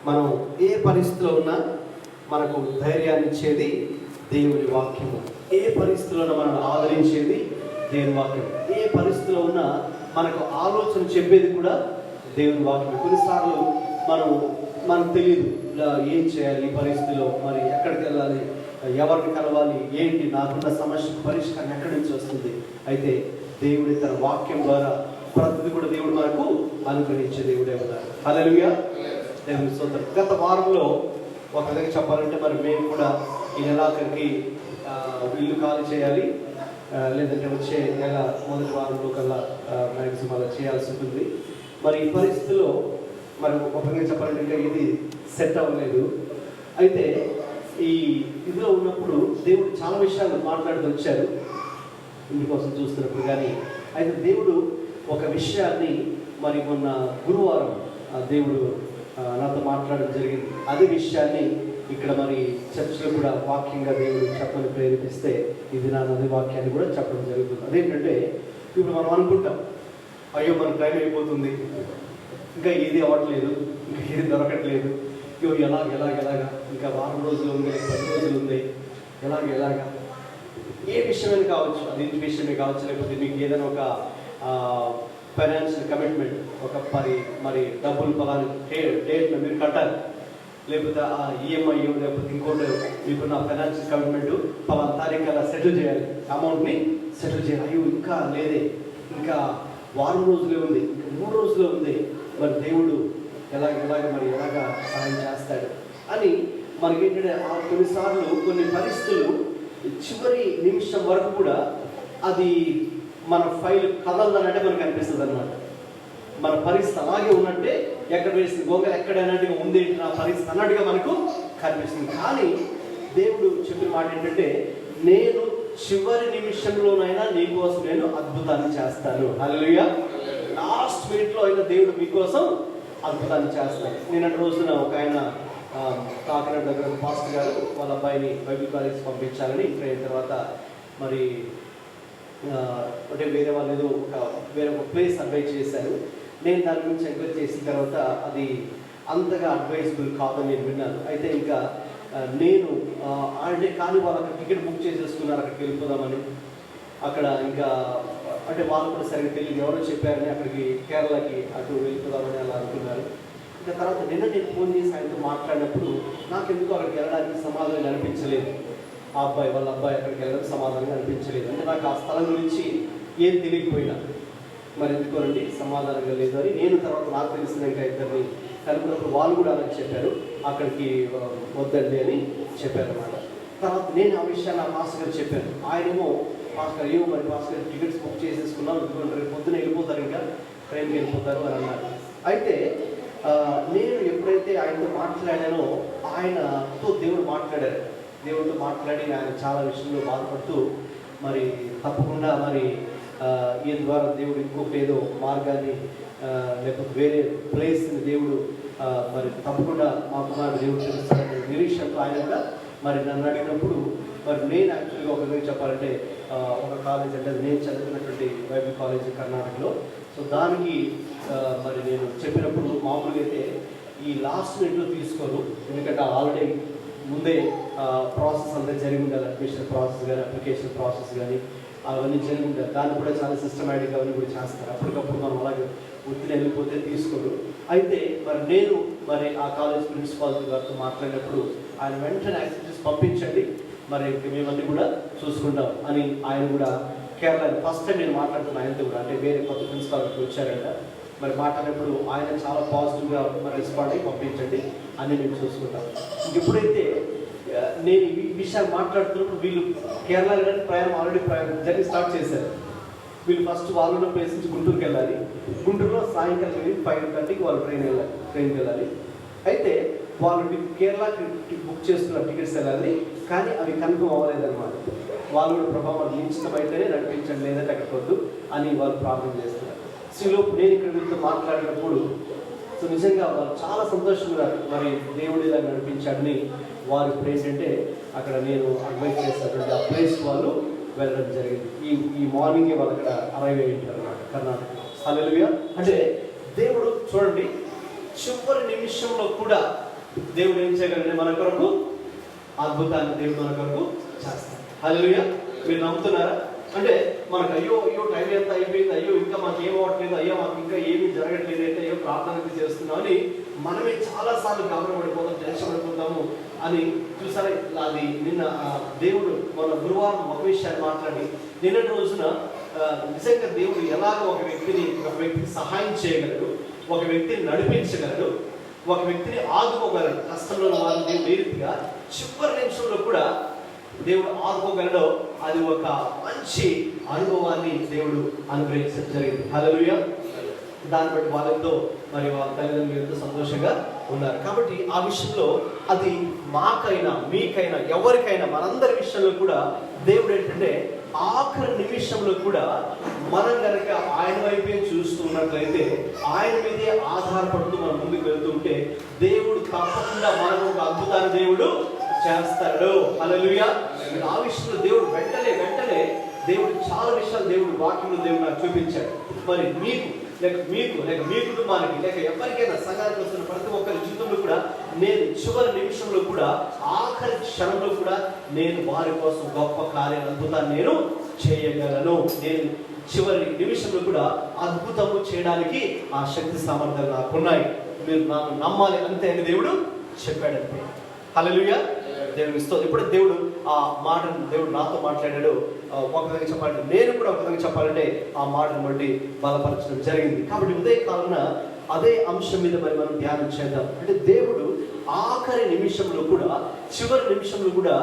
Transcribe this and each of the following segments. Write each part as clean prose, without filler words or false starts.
మనం ఏ పరిస్థితిలో ఉన్నా మనకు ధైర్యాన్ని ఇచ్చేది దేవుని వాక్యము. ఏ పరిస్థితిలో మనల్ని ఆదరించేది దేవుని వాక్యం. ఏ పరిస్థితిలో ఉన్నా మనకు ఆలోచన చెప్పేది కూడా దేవుని వాక్యం. కొన్నిసార్లు మనకు తెలియదు ఏం చేయాలి, ఈ పరిస్థితిలో మరి ఎక్కడికి వెళ్ళాలి, ఎవరిని కలవాలి, ఏంటి, నాకున్న సమస్య పరిష్కారం ఎక్కడి నుంచి వస్తుంది. అయితే దేవుడి తన వాక్యం ద్వారా ప్రతిదీ కూడా దేవుడు మనకు అనుగ్రహించే దేవుడే ఉన్నారు. హల్లెలూయా, దేవుని స్తోత్రం. గత వారంలో ఒక విధంగా చెప్పాలంటే మరి మేము కూడా ఈ నెలాఖరికి ఇల్లు ఖాళీ చేయాలి, లేదంటే వచ్చే నెల మొదటి వారంలో కల్లా మ్యాక్సిమం అలా చేయాల్సి ఉంటుంది. మరి ఈ పరిస్థితిలో మరి ఒక విధంగా చెప్పాలంటే ఇది సెట్ అవ్వలేదు. అయితే ఈ ఇదిలో ఉన్నప్పుడు దేవుడు చాలా విషయాలు మాట్లాడుతూ వచ్చారు ఇందుకోసం చూస్తున్నప్పుడు. కానీ అయితే దేవుడు ఒక విషయాన్ని మరి మొన్న గురువారం దేవుడు నాతో మాట్లాడడం జరిగింది. అదే విషయాన్ని ఇక్కడ మరి చర్చిలో కూడా వాక్యంగా దేవుడు చెప్పని ప్రేరేపిస్తే ఇది నా నది వాక్యాన్ని కూడా చెప్పడం జరుగుతుంది. అదేంటంటే ఇప్పుడు మనం అనుకుంటాం, అయ్యో మన టైం అయిపోతుంది, ఇంకా ఏది అవ్వట్లేదు, ఇంకా ఏది దొరకట్లేదు, అయ్యో ఎలాగా ఇంకా వారం రోజులు ఉంది, 10 రోజులు ఉంది, ఎలాగా ఏ విషయమైనా కావచ్చు, అది ఇంటి విషయమే కావచ్చు, లేకపోతే మీకు ఏదైనా ఒక ఫైనాన్షియల్ కమిట్మెంట్, ఒక మరి డబ్బులు పలాని డేట్ను మీరు కట్టాలి, లేకపోతే ఆ ఈఎంఐ లేకపోతే ఇంకోటి మీకున్న ఫైనాన్షియల్ కమిట్మెంట్ పలానా తారీఖు అలా సెటిల్ చేయాలి, అమౌంట్ని సెటిల్ చేయాలి. అయ్యో ఇంకా లేదే, ఇంకా వారం రోజులే ఉంది, ఇంకా 3 రోజులే ఉంది, మరి దేవుడు ఎలాగా సహాయం చేస్తాడు అని మనకేంటంటే కొన్నిసార్లు కొన్ని పరిస్థితులు చివరి నిమిషం వరకు కూడా అది మన ఫైల్ కదలదనంటే మనకు అనిపిస్తుంది అన్నమాట. మన పరిస్థితి అలాగే ఉన్నట్టే, ఎక్కడ వేసిన గోంగలు ఎక్కడ అన్నట్టుగా ఉంది నా పరిస్థితి అన్నట్టుగా మనకు కనిపిస్తుంది. కానీ దేవుడు చెప్పిన మాట ఏంటంటే, నేను చివరి నిమిషంలోనైనా నీకోసం నేను అద్భుతాన్ని చేస్తాను. హల్లెలూయా. లాస్ట్ మినిట్లో అయినా దేవుడు మీకోసం అద్భుతాన్ని చేస్తాను. నిన్నటి రోజున ఒక ఆయన కాకినాడ దగ్గర పాస్టర్ గారు వాళ్ళ అబ్బాయిని బైబిల్ కాలేజ్ పంపించాలని అయిన తర్వాత మరి అంటే వేరే వాళ్ళు ఏదో వేరే ఒక ప్లేస్ అడ్వైజ్ చేశారు. నేను దాని గురించి ఎంక్వైరీ చేసిన తర్వాత అది అంతగా అడ్వైజబుల్ కాదని నేను విన్నాను. అయితే ఇంకా నేను అంటే కానీ వాళ్ళు అక్కడ టికెట్ బుక్ చేసేసుకున్నారు, అక్కడికి వెళ్ళిపోదామని. అక్కడ ఇంకా అంటే వాళ్ళు కూడా సరిగ్గా తెలియదు, ఎవరో చెప్పారని అక్కడికి కేరళకి అటు వెళ్ళిపోదామని అలా అనుకున్నారు. ఇంకా తర్వాత నిన్న నేను ఫోన్ చేసి ఆయనతో మాట్లాడినప్పుడు నాకెందుకు అక్కడికి వెళ్ళడానికి సమాధానం అనిపించలేదు. వాళ్ళ అబ్బాయి అక్కడికి వెళ్ళడానికి సమాధానం అనిపించలేదు. అంటే నాకు ఆ స్థలం గురించి ఏం తెలియకపోయినా మరి ఎందుకోనండి సమాధానంగా లేదు అని నేను తర్వాత నాకు తెలిసిన ఇంకా ఇద్దరిని కలుపుకున్నప్పుడు వాళ్ళు కూడా అలాగే చెప్పారు, అక్కడికి వద్దండి అని చెప్పారు అన్నమాట. తర్వాత నేను ఆ విషయాన్ని ఆ మాస్టర్ గారు చెప్పాను. ఆయనేమో మాస్టర్ ఏమో మరి మాస్టర్ గారు టికెట్స్ బుక్ చేసేసుకున్నాం, ఎందుకంటే రేపు పొద్దున వెళ్ళిపోతారు, ఇంకా ట్రైన్కి వెళ్ళిపోతారు అని అన్నారు. అయితే నేను ఎప్పుడైతే ఆయనతో మాట్లాడానో ఆయనతో దేవుడు మాట్లాడారు. దేవుడితో మాట్లాడి ఆయన చాలా విషయంలో బాధపడుతూ మరి తప్పకుండా మరి ఈ ద్వారా దేవుడు ఇంకొకటి ఏదో మార్గాన్ని లేకపోతే వేరే ప్లేస్ని దేవుడు మరి తప్పకుండా మా కుమారుడు దేవుడు తెలుస్తాడనే నిరీక్షణతో ఆయన కూడా మరి నన్ను అడిగినప్పుడు మరి నేను యాక్చువల్గా ఒక విధంగా చెప్పాలంటే ఒక కాలేజ్ అంటే నేను చదువుకున్నటువంటి బైబిల్ కాలేజ్ కర్ణాటకలో. సో దానికి మరి నేను చెప్పినప్పుడు మామూలుగా అయితే ఈ లాస్ట్ మినిట్లో తీసుకోరు, ఎందుకంటే ఆల్రెడీ ముందే ప్రాసెస్ అంతా జరిగి ఉండాలి, అడ్మిషన్ ప్రాసెస్ కానీ అప్లికేషన్ ప్రాసెస్ కానీ అవన్నీ జరిగి ఉంటారు. దాన్ని కూడా చాలా సిస్టమేటిక్ అవన్నీ కూడా చేస్తారు. అప్పటికప్పుడు మనం అలాగే ఒత్తిడి వెళ్ళిపోతే తీసుకోరు. అయితే మరి నేను మరి ఆ కాలేజ్ ప్రిన్సిపాల్ గారితో మాట్లాడినప్పుడు ఆయన వెంటనే యాక్టివిటీస్ పంపించండి, మరి మేమన్నీ కూడా చూసుకుంటాం అని ఆయన కూడా కేరళ ఫస్ట్ టైం నేను మాట్లాడుతున్నాను ఆయనతో కూడా, అంటే వేరే కొత్త ప్రిన్సిపాల్కి వచ్చారంట. మరి మాట్లాడినప్పుడు ఆయన చాలా పాజిటివ్గా మరి రెస్పాండ్ అయ్యి పంపించండి అన్నీ మేము చూసుకుంటాం. ఎప్పుడైతే నేను ఈ విషయాలు మాట్లాడుతున్నప్పుడు వీళ్ళు కేరళ ప్రయాణం ఆల్రెడీ జర్నీ స్టార్ట్ చేశారు. వీళ్ళు ఫస్ట్ వాళ్ళు ఉన్న ప్లేస్ నుంచి గుంటూరుకి వెళ్ళాలి, గుంటూరులో సాయంకాలం 5:30కి వాళ్ళు ట్రైన్కి వెళ్ళాలి. అయితే వాళ్ళు కేరళకి బుక్ చేసుకున్న టికెట్స్ వెళ్ళాలి, కానీ అవి కన్ఫర్మ్ అవ్వలేదన్నమాట. వాళ్ళు కూడా ప్రభావం నిశ్చితం అయితేనే నడిపించండి, లేదంటే అక్కడికి వద్దు అని వాళ్ళు ప్రార్థన చేస్తున్నారు. ఈలోపు నేను ఇక్కడ వీళ్ళతో మాట్లాడినప్పుడు సో నిజంగా వాళ్ళు చాలా సంతోషంగా మరి దేవుడు ఇలా నడిపించాడని వారు ఇప్పుడు ఏంటంటే అక్కడ నేను అడ్వైజ్ చేసినటువంటి ఆ ప్లేస్ వాళ్ళు వెళ్ళడం జరిగింది. ఈ మార్నింగే వాళ్ళు అక్కడ అరైవ్ అయ్యి ఉంటారు అన్నమాట కర్ణాటక. హల్లెలూయా. అంటే దేవుడు చూడండి చివరి నిమిషంలో కూడా దేవుడు ఏం చేయగలండి? మన కొరకు అద్భుతాన్ని దేవుడు మన కొరకు చేస్తాడు. హల్లెలూయా. మీరు నమ్ముతున్నారా? అంటే మనకు అయ్యో టైం ఎంత అయిపోయింది, అయ్యో ఇంకా మాకు ఏం అవ్వట్లేదు, అయ్యో మాకు ఇంకా ఏమీ జరగట్లేదు అంటే అయ్యో ప్రార్థన చేస్తున్నాం అని మనమే చాలాసార్లు గమనపడిపోతాం, టెన్షన్ పడిపోతాము అని చూసారా. అది నిన్న దేవుడు మన గురువారం ఒక విషయాన్ని మాట్లాడి నిన్నటి రోజున నిజంగా దేవుడు ఎలాగో ఒక వ్యక్తికి సహాయం చేయగలడు, ఒక వ్యక్తిని నడిపించగలడు, ఒక వ్యక్తిని ఆదుకోగలడు. కష్టంలో వారు దేవుడు ఏ రీతిగా చివరి నిమిషంలో కూడా దేవుడు ఆదుకోగలడో అది ఒక మంచి అనుభవాన్ని దేవుడు అనుగ్రహించడం జరిగింది. హల్లెలూయా. దాన్ని బట్టి వాళ్ళతో మరి వాళ్ళ తల్లిదండ్రులు ఎంతో సంతోషంగా ఉన్నారు. కాబట్టి ఆ విషయంలో అది మాకైనా మీకైనా ఎవరికైనా మనందరి విషయంలో కూడా దేవుడు ఏంటంటే ఆఖరి నిమిషంలో కూడా మనం కనుక ఆయన వైపే చూస్తున్నట్లయితే, ఆయన మీదే ఆధారపడుతూ మనం ముందుకు వెళ్తుంటే దేవుడు తప్పకుండా మనకు ఒక అద్భుతాన్ని దేవుడు చేస్తాడు. హల్లెలూయా. ఆ విషయంలో దేవుడు వెంటనే దేవుడు చాలా విషయాలు దేవుడు వాక్యంలో దేవుడు నాకు చూపించాడు. మరి మీకు లేక మీ కుటుంబానికి లేక ఎవరికైనా సంఘానికి వస్తున్న ప్రతి ఒక్కరి జీవితంలో కూడా నేను చివరి నిమిషంలో కూడా ఆఖరి క్షణంలో కూడా నేను వారి కోసం గొప్ప కార్యాలు అద్భుతాన్ని నేను చేయగలను. నేను చివరి నిమిషంలో కూడా అద్భుతము చేయడానికి ఆ శక్తి సామర్థ్యాలు నాకున్నాయి, మీరు నన్ను నమ్మాలి అంతే అని దేవుడు చెప్పాడంటే. హల్లెలూయా. దేవుడు ఇస్తుంది. ఇప్పుడు దేవుడు ఆ మాటను దేవుడు నాతో మాట్లాడాడు. ఒక విధంగా చెప్పాలంటే నేను కూడా ఒక విధంగా చెప్పాలంటే ఆ మాటను బట్టి బలపరచడం జరిగింది. కాబట్టి ఉదయకాలన అదే అంశం మీద మరి మనం ధ్యానం చేద్దాం. అంటే దేవుడు ఆఖరి నిమిషంలో కూడా చివరి నిమిషంలో కూడా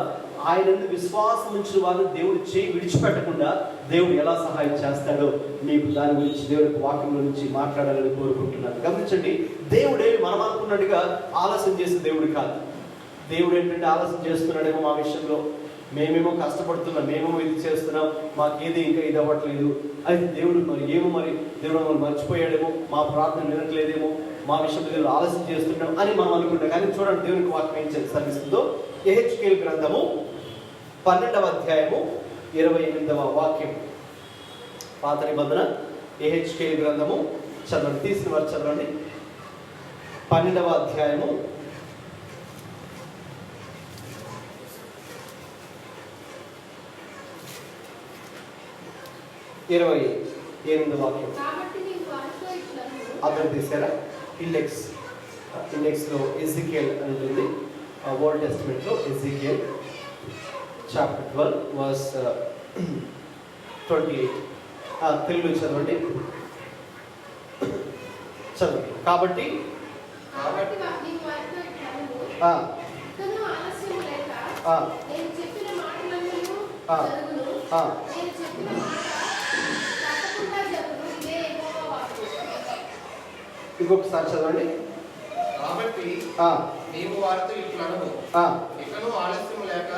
ఆయన విశ్వాసం ఉంచిన వారిని దేవుడు చేయి విడిచిపెట్టకుండా దేవుడు ఎలా సహాయం చేస్తాడో మీకు దాని గురించి దేవుడి వాక్యంలో నుంచి మాట్లాడాలని కోరుకుంటున్నాను. గమనించండి, దేవుడే మనం అనుకున్నట్టుగా ఆలస్యం చేసే దేవుడు కాదు. దేవుడు ఏంటంటే ఆలస్యం చేస్తున్నాడేమో మా విషయంలో, మేమేమో కష్టపడుతున్నాం, మేమేమో ఇది చేస్తున్నాం, మాకేది ఇంకా ఇది అవ్వట్లేదు, అయితే దేవుడు మరి దేవుడు మమ్మల్ని మర్చిపోయాడేమో, మా ప్రార్థన వినట్లేదేమో, మా విషయంలో దేవుడు ఆలస్యం చేస్తున్నాం అని మనం అనుకుంటాం. కానీ చూడండి దేవునికి వాక్యం ఏం సెలవిస్తుందో. యెహెజ్కేలు గ్రంథము 12వ అధ్యాయము 28వ వాక్యం. పాత నిబంధన యెహెజ్కేలు గ్రంథము చదవండి, తీసిన వారు చదవండి. 12వ అధ్యాయము 28వ వాక్యం. అర్థం తీసారా? ఇండెక్స్లో ఎజికియల్ అని ఉంటుంది. ఓల్డ్ టెస్టిమెంట్లో ఎజికియల్ చాప్టర్ 12 వర్స్ 28. తెలుగు చదవండి. కాబట్టి ఇంకొకసారి చదవండి. కాబట్టి నీవు వారితో ఇట్లనము, ఇకను ఆలస్యం లేక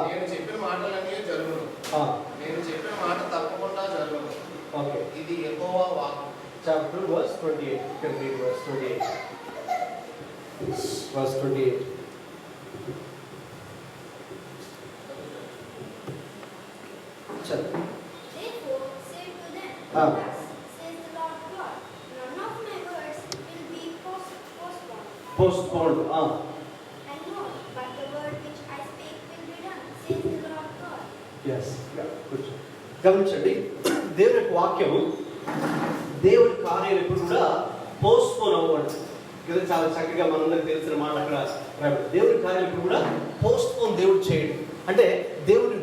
నేను చెప్పిన మాటలన్నీ జరుగును, నేను చెప్పిన మాట తప్పకుండా జరుగును. ఓకే, ఇది యెహోవా వాక్కు. Chapter verse 28. Complete verse 28. Verse 28. చదువు. Postponed. And no, but the word which I speak will be done, says the Lord God. Yes. గమనించండి, దేవుని యొక్క వాక్యము దేవుడి కార్యాలు ఎప్పుడు కూడా పోస్ట్పోన్ అవ్వదు కదా. చాలా చక్కగా మనందరికి తెలిసిన మాట అక్కడ దేవుడి కార్యాలు ఎప్పుడు కూడా పోస్ట్పోన్ దేవుడు చేయడు. అంటే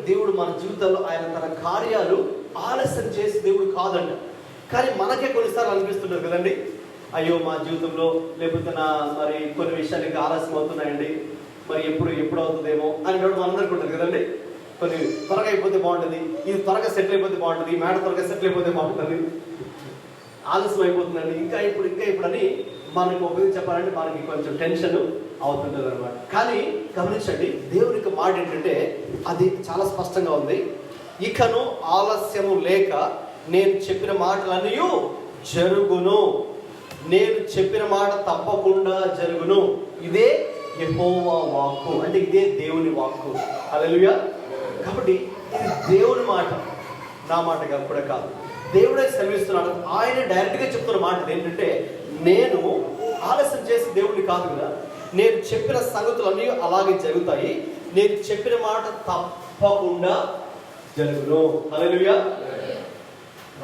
దేవుడు మన జీవితంలో ఆయన తన కార్యాలు ఆలస్యం చేసి దేవుడు కాదంట. కానీ మనకే కొన్నిసార్లు అనిపిస్తుంటారు కదండి, అయ్యో మా జీవితంలో లేకపోతే మరి కొన్ని విషయాలు ఇంకా ఆలస్యం అవుతున్నాయండి, మరి ఎప్పుడు అవుతుందేమో అని మనందరికీ ఉంటుంది కదండి. కొన్ని త్వరగా అయిపోతే బాగుంటుంది, ఇది త్వరగా సెటిల్ అయిపోతే బాగుంటుంది, మేడ త్వరగా సెటిల్ అయిపోతే బాగుంటుంది, ఆలస్యం అయిపోతుందండి, ఇంకా ఇప్పుడు అని మనకు ఒకటి చెప్పాలంటే మనకి కొంచెం టెన్షన్ అవుతుంటుంది అనమాట. కానీ గమనించండి, దేవునికి మాట ఏంటంటే అది చాలా స్పష్టంగా ఉంది. ఇకను ఆలస్యము లేక నేను చెప్పిన మాటలన్నీ జరుగును, నేను చెప్పిన మాట తప్పకుండా జరుగును. ఇదే యెహోవా వాక్కు, అంటే ఇదే దేవుని వాక్కు. హల్లెలూయా. కాబట్టి ఇది దేవుని మాట, నా మాట కూడా కాదు, దేవుడే సెలవిస్తున్నాడు. ఆయన డైరెక్ట్గా చెప్తున్న మాట ఏంటంటే, నేను ఆలస్యం చేసి దేవుడిని కాదు కదా, నేను చెప్పిన సంగతులన్నీ అలాగే జరుగుతాయి. నేను చెప్పిన మాట తప్పకుండా జరుగును. హల్లెలూయా.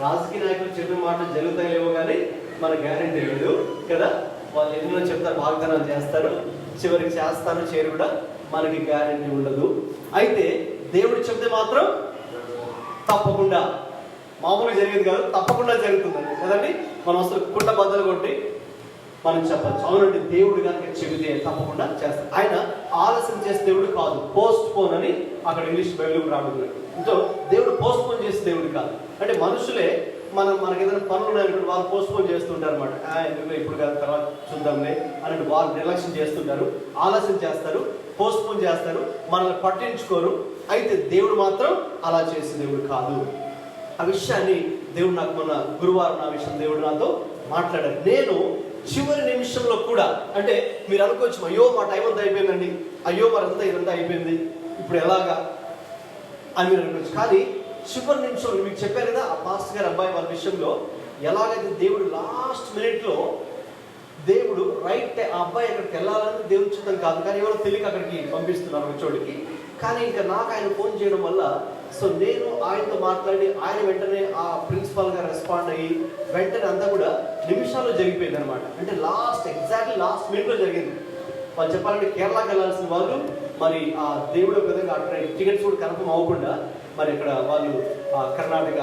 రాజకీయ నాయకులు చెప్పిన మాట జరుగుతాయేమో కానీ మన గ్యారెంటీ లేదు కదా. వాళ్ళు ఎన్నో చెప్తారు, వాగ్దానాలు చేస్తారు, చివరికి చేస్తారు, చేయరు కూడా మనకి గ్యారెంటీ ఉండదు. అయితే దేవుడు చెప్తే మాత్రం తప్పకుండా, మామూలుగా జరిగేది కాదు, తప్పకుండా జరుగుతుందండి కదండి. మనం అసలు కుండ బద్దలు కొట్టి మనం చెప్పచ్చు, అవునండి దేవుడు కనుక చెబితే తప్పకుండా చేస్తాడు. ఆయన ఆలస్యం చేసే దేవుడు కాదు, పోస్ట్ పోన్ అని అక్కడ ఇంగ్లీష్ బైబిల్ రాబోతున్నాడు. సో దేవుడు పోస్ట్ పోన్ చేసే దేవుడు కాదు. అంటే మనుషులే మనకి ఏదైనా పనులు ఉన్నాయనుకుంటే వాళ్ళు పోస్ట్ పోన్ చేస్తుంటారు అనమాట. ఎందుకంటే ఇప్పుడు కాదు, తర్వాత చూద్దాంలే అని వాళ్ళు నిర్లక్ష్యం చేస్తుంటారు, ఆలస్యం చేస్తారు, పోస్ట్ పోన్ చేస్తారు, మనల్ని పట్టించుకోరు. అయితే దేవుడు మాత్రం అలా చేసే దేవుడు కాదు. ఆ విషయాన్ని దేవుడు నాకు మొన్న గురువారం ఆ విషయం దేవుడు నాతో మాట్లాడారు. నేను చివరి నిమిషంలో కూడా, అంటే మీరు అనుకోవచ్చు, అయ్యో మా టైం అంతా అయిపోయిందండి, అయ్యో మరంతా ఇదంతా అయిపోయింది, ఇప్పుడు ఎలాగా అని మీరు అనుకోవచ్చు. కానీ చివరి నిమిషంలో మీకు చెప్పారు కదా, ఆ పాస్టర్ గారి అబ్బాయి వాళ్ళ విషయంలో ఎలాగైతే దేవుడు లాస్ట్ మినిట్లో దేవుడు రైట్ ఆ అబ్బాయి అక్కడికి వెళ్ళాలని దేవుడు చిత్తం కాదు, కానీ ఎవరో తెలియక అక్కడికి పంపిస్తున్నారు ఒక చోటికి. కానీ ఇంకా నాకు ఆయన ఫోన్ చేయడం వల్ల సో నేను ఆయనతో మాట్లాడి ఆయన వెంటనే ఆ ప్రిన్సిపాల్గా రెస్పాండ్ అయ్యి వెంటనే అంతా కూడా నిమిషాల్లో జరిగిపోయింది అనమాట. అంటే ఎగ్జాక్ట్లీ లాస్ట్ మినిట్లో జరిగింది. వాళ్ళు చెప్పాలంటే కేరళకి వెళ్ళాల్సిన వాళ్ళు మరి ఆ దేవుడు ఒక విధంగా అక్కడ టికెట్స్ కూడా కన్ఫర్మ్ అవ్వకుండా మరి ఇక్కడ వాళ్ళు కర్ణాటక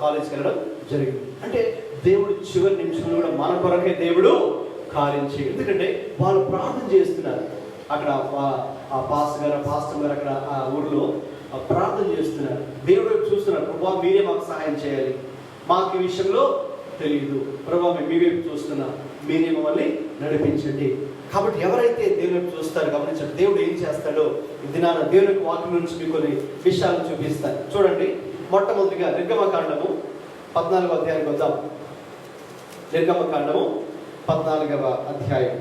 కాలేజ్కి వెళ్ళడం జరిగింది. అంటే దేవుడు చివరి నిమిషంలో కూడా మన కొరకే దేవుడు కార్యం చేయాలి. ఎందుకంటే వాళ్ళు ప్రార్థన చేస్తున్నారు అక్కడ, ఆ పాస్టర్ గారు అక్కడ ఆ ఊరిలో ప్రార్థన చేస్తున్నారు, దేవుడు వైపు చూస్తున్నారు. ప్రభా మీరే మాకు సహాయం చేయాలి, మాకు ఈ విషయంలో తెలియదు, ప్రభా మేము మీ వైపు చూస్తున్నాం, మీరే మమ్మల్ని నడిపించండి. కాబట్టి ఎవరైతే దేవుని వైపు చూస్తారో గమనించండి, దేవుడు ఏం చేస్తాడో ఈ దినాన దేవుని యొక్క వాక్యం నుంచి మీకు కొన్ని విషయాలు చూపిస్తాను. చూడండి, మొట్టమొదటిగా నిర్గమకాండము 14వ అధ్యాయానికి వద్దాం. నిర్గమకాండము 14వ అధ్యాయం.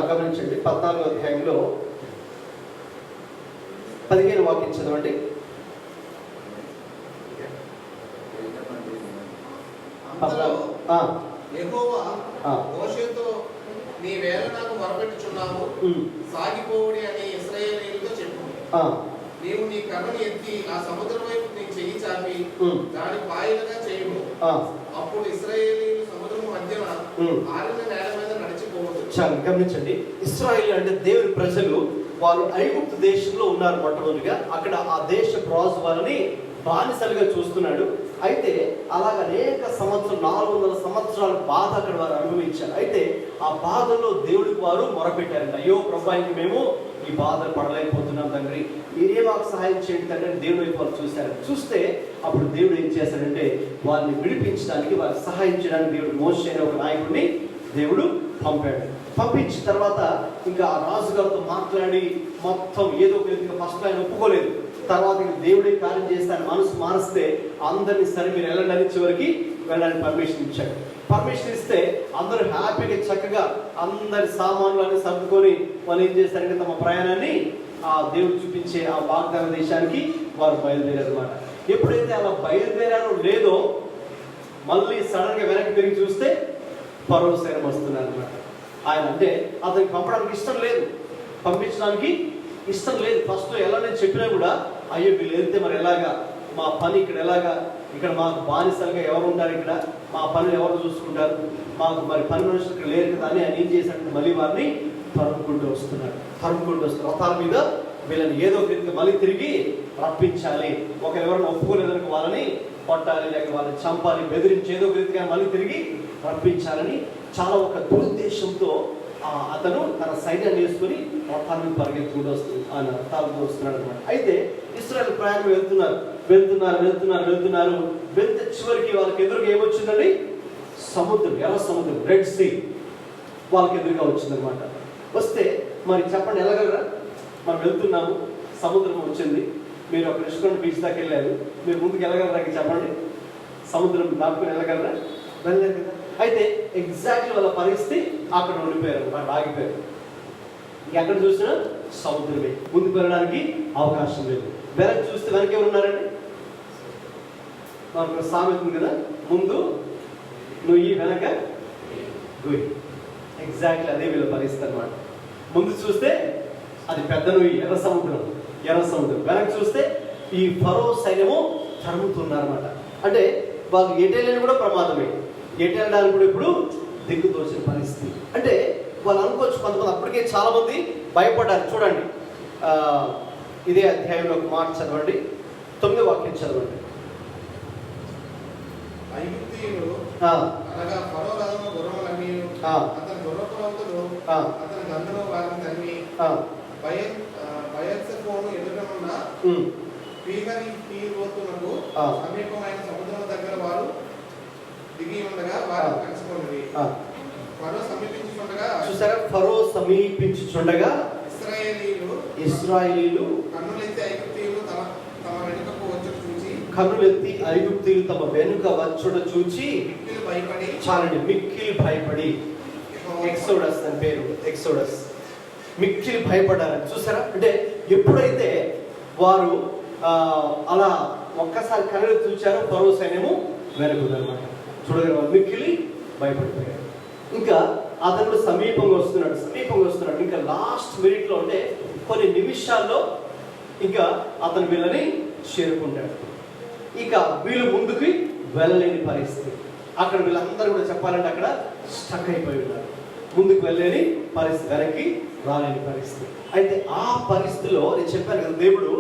గమనించండి, 14వ అధ్యాయంలో 15వ వాక్యం చదవండి. యెహోవా మోషేతో నీ వేళ నాకు మొరపెట్టుచున్నావు, సాగిపోవుడి అని ఇశ్రాయేలీయులతో చెప్పు. నీవు నీ కర్రను ఎత్తి ఆ సముద్రం వైపు నీ చెయ్యి చాపి దాని పాయలుగా చేయుము. అప్పుడు ఇశ్రాయేలీయులు సముద్రము మధ్యన ఆరిన నేల మీద నడిచిపోవచ్చు. చాలా గమనించండి, ఇశ్రాయేలు అంటే దేవుని ప్రజలు, వాళ్ళు ఐగుప్తు దేశంలో ఉన్నారు మొట్టమొదటిగా. అక్కడ ఆ దేశ రాజు వాళ్ళని బానిసలుగా చూస్తున్నాడు. అయితే అలాగ అనేక సంవత్సరాలు, 400 సంవత్సరాల బాధ అక్కడ వారు అనుభవించారు. అయితే ఆ బాధల్లో దేవుడికి వారు మొరపెట్టారంట, అయ్యో ప్రభానికి మేము ఈ బాధలు పడలేకపోతున్నాం తండ్రి, మీరే మాకు సహాయం చేయండి తండ్రి అని దేవుడి వైపు వాళ్ళు చూశారు. చూస్తే అప్పుడు దేవుడు ఏం చేశాడంటే వారిని విడిపించడానికి, వారికి సహాయం చేయడానికి దేవుడు మోషే అనే ఒక నాయకుడిని దేవుడు పంపాడు. పంపించిన తర్వాత ఇంకా ఆ రాజుగారితో మాట్లాడి మొత్తం ఏదో ఒక విధంగా ఫస్ట్ ఆయన ఒప్పుకోలేదు. తర్వాత దేవుడే కార్యం చేస్తాను మనసు మారిస్తే అందరినీ సరే మీరు వెళ్ళండి అని చివరికి వెళ్ళడానికి పర్మిషన్ ఇచ్చాడు. పర్మిషన్ ఇస్తే అందరూ హ్యాపీగా చక్కగా అందరి సామాన్లు అన్ని సర్దుకొని వాళ్ళు ఏం చేస్తారంటే తమ ప్రయాణాన్ని ఆ దేవుడు చూపించే ఆ వాగ్దాన దేశానికి వారు బయలుదేరారు అనమాట. ఎప్పుడైతే అలా బయలుదేరారో లేదో మళ్ళీ సడన్గా వెనక్కి తిరిగి చూస్తే ఫరో సైన్యం వస్తున్నారు అనమాట. ఆయన అంటే అతనికి పంపడానికి ఇష్టం లేదు, పంపించడానికి ఇష్టం లేదు. ఫస్ట్ ఎలా నేను చెప్పినా కూడా అయ్యో వీళ్ళు వెళ్తే మరి ఎలాగా, మా పని ఇక్కడ ఎలాగా, ఇక్కడ మాకు బానిసలుగా ఎవరు ఉంటారు, ఇక్కడ మా పనులు ఎవరు చూసుకుంటారు, మాకు మరి పని మనుషులు ఇక్కడ లేరు కదా అని ఆయన ఏం చేశాడంటే మళ్ళీ వారిని తరుముకుంటూ వస్తున్నారు. రథాల మీద వీళ్ళని ఏదో ఒక రీతిగా మళ్ళీ తిరిగి రప్పించాలి. ఒకరు ఎవరైనా ఒప్పుకోలేదనుకో వాళ్ళని కొట్టాలి, లేక వాళ్ళని చంపాలి, బెదిరించి ఏదో ఒక రీతిగా మళ్ళీ తిరిగి రప్పించాలని చాలా ఒక దురుద్దేశంతో అతను తన సైన్యాన్ని వేసుకుని రథాన్ని పరిగెత్తుకుంటూ వస్తున్నాడు అనమాట. అయితే ఇశ్రాయేలు ప్రయాణం వెళ్తున్నారు. వెళ్తే చివరికి వాళ్ళకి ఎదురుగా ఏమొచ్చిందండి? సముద్రం, ఎర్ర సముద్రం, రెడ్ సీ వాళ్ళకి ఎదురుగా వచ్చిందనమాట. వస్తే మరి చెప్పండి వెళ్ళగలరా? మనం వెళ్తున్నాము, సముద్రం వచ్చింది, మీరు ఒక రెస్టారెంట్ బీచ్ దాకా వెళ్ళారు, మీరు ముందుకు వెళ్ళగలరా? చెప్పండి, సముద్రం దాటుకుని వెళ్ళగలరా? వెళ్ళలేదు కదా. అయితే ఎగ్జాక్ట్లీ వాళ్ళ పరిస్థితి అక్కడ ఉండిపోయారు, వాళ్ళు ఆగిపోయారు. ఎక్కడ చూసినా సముద్రమే, ముందుకు వెళ్ళడానికి అవకాశం లేదు. వెనక్కి చూస్తే వెనక ఎవరు ఉన్నారండి? మనకు సామెత ఉంది కదా, ముందు నుయ్యి వెనక గుయ్యి. ఎగ్జాక్ట్లీ అదే వీళ్ళ పరిస్థితి అనమాట. ముందు చూస్తే అది పెద్ద నుయ్యి, ఎర్ర సముద్రం. వెనక చూస్తే ఈ ఫరో సైన్యము తరుముతున్నారన్నమాట. అంటే వాళ్ళు ఎటెళ్ళని కూడా ప్రమాదమే, ఎటెళ్ళడానికి కూడా ఇప్పుడు దిక్కు తోచిన పరిస్థితి. అంటే వాళ్ళు అనుకోవచ్చు, కొంతమంది అప్పటికే చాలా మంది భయపడ్డారు. చూడండి, ఇదే అధ్యాయంలో ఒక మాట చదవండి, 9వ వాక్యం చదవండి. ఐగుప్తీయులు అనగా ఫరో రథము గుర్రములన్నీ అతని గుర్రపురౌతులు అతని గంధము వారిని తరిమి బయల్సెఫోను ఎదుటనున్న పీహరి హీరోతునకు సమీపమైన సముద్రం దగ్గర వారు దిగి ఉండగా వారు కలిసిపోయినది. ఫరో సమీపించుచుండగా, చూసారా, ఫరో సమీపించుచుండగా ఇశ్రాయేలీయులు కన్నులెత్తి ఐగుప్తీయులు తమ వెనుకకు వచ్చుట చూచి, కన్నులెత్తి ఐగుప్తీయులు తమ వెనుక వచ్చుట చూచి మిక్కిలి భయపడి, చాలండి, మిక్కిలి భయపడి, ఎక్సోడస్ అని పేరు, ఎక్సోడస్, మిక్కిలి భయపడ్డారు. చూసారా, అంటే ఎప్పుడైతే వారు అలా ఒక్కసారి కన్నులు చూచారో ఫరో సైన్యము వెనుకుందనమాట. చూడగల మిక్కిలి భయపడిపోయారు. ఇంకా అతను సమీపంగా వస్తున్నాడు. ఇంకా లాస్ట్ మినిట్లో అంటే కొన్ని నిమిషాల్లో ఇంకా అతను వీళ్ళని చేరుకుంటాడు. ఇక వీళ్ళు ముందుకు వెళ్ళలేని పరిస్థితి. అక్కడ వీళ్ళందరూ కూడా చెప్పాలంటే అక్కడ స్టక్ అయిపోయి ఉన్నారు. ముందుకు వెళ్ళలేని పరిస్థితి, వెనక్కి రాలేని పరిస్థితి. అయితే ఆ పరిస్థితిలో నేను చెప్పాను కదా, దేవుడు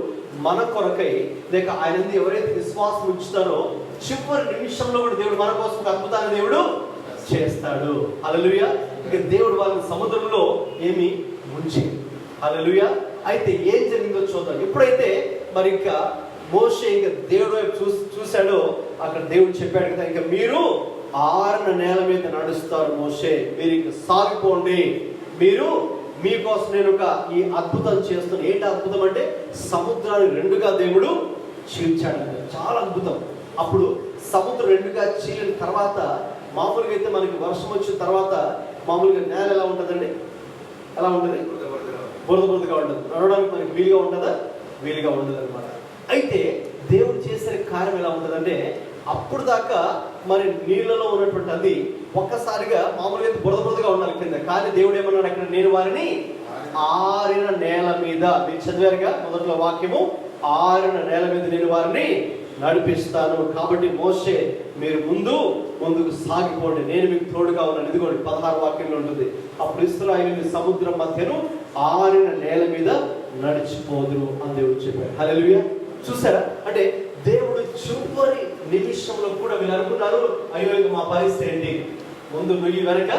మన కొరకై లేక ఆయన ఎవరైతే విశ్వాసం ఉంచుతారో చివరి నిమిషంలో కూడా దేవుడు మన కోసం అద్భుతాన్ని దేవుడు చేస్తాడు. హల్లెలూయా. ఇక దేవుడు వాళ్ళని సముద్రంలో ఏమి ముంచి, హల్లెలూయా. అయితే ఏం జరిగిందో చూద్దాం. ఎప్పుడైతే మరి ఇంకా మోషే ఇంకా దేవుడు వైపు చూశాడో అక్కడ దేవుడు చెప్పాడు కదా, ఇంకా మీరు ఆరిన నేల మీద నడుస్తారు మోషే, మీరు ఇంకా సాగిపోండి, మీరు మీకోసం నేను ఒక ఈ అద్భుతం చేస్తున్నాను. ఏంటి అద్భుతం అంటే సముద్రాన్ని రెండుగా దేవుడు చీల్చాడు. చాలా అద్భుతం. అప్పుడు సముద్రం రెండుగా చీలిన తర్వాత మామూలుగా అయితే మనకి వర్షం వచ్చిన తర్వాత మామూలుగా నేల ఎలా ఉంటుందండి? ఎలా ఉంటుంది? బురదగా ఉంటుంది. నడవడానికి మనకి వీలుగా ఉంటుందా? వీలుగా ఉండదు అనమాట. అయితే దేవుడు చేసే కార్యం ఎలా ఉంటుందంటే అప్పుడు దాకా మరి నీళ్ళలో ఉన్నటువంటి అది ఒక్కసారిగా మామూలుగా బురదగా ఉండాలి కింద, కానీ దేవుడు ఏమన్నాడు అక్కడ, నేను వారిని ఆరిన నేల మీద, మీరు చదివారుగా మొదట్లో వాక్యము, ఆరిన నేల మీద నేను వారిని నడిపిస్తాను. కాబట్టి మోషే మీరు ముందుకు సాగిపోండి, నేను మీకు తోడుగా ఉన్నాను. ఇదిగోండి 16వ వాక్యంలో ఉంటుంది, అప్పుడు ఇశ్రాయేలు సముద్రం మధ్యను ఆరిన నేల మీద నడిచిపోదురు అని దేవుడు చెప్పాడు. హల్లెలూయా. చూసారా, అంటే దేవుడు చివరి నిమిషంలో కూడా వీళ్ళు అనుకున్నారు, అయ్యో ఇక మా పరిస్థితి ఏంటి, ముందు నుయ్యి వెనక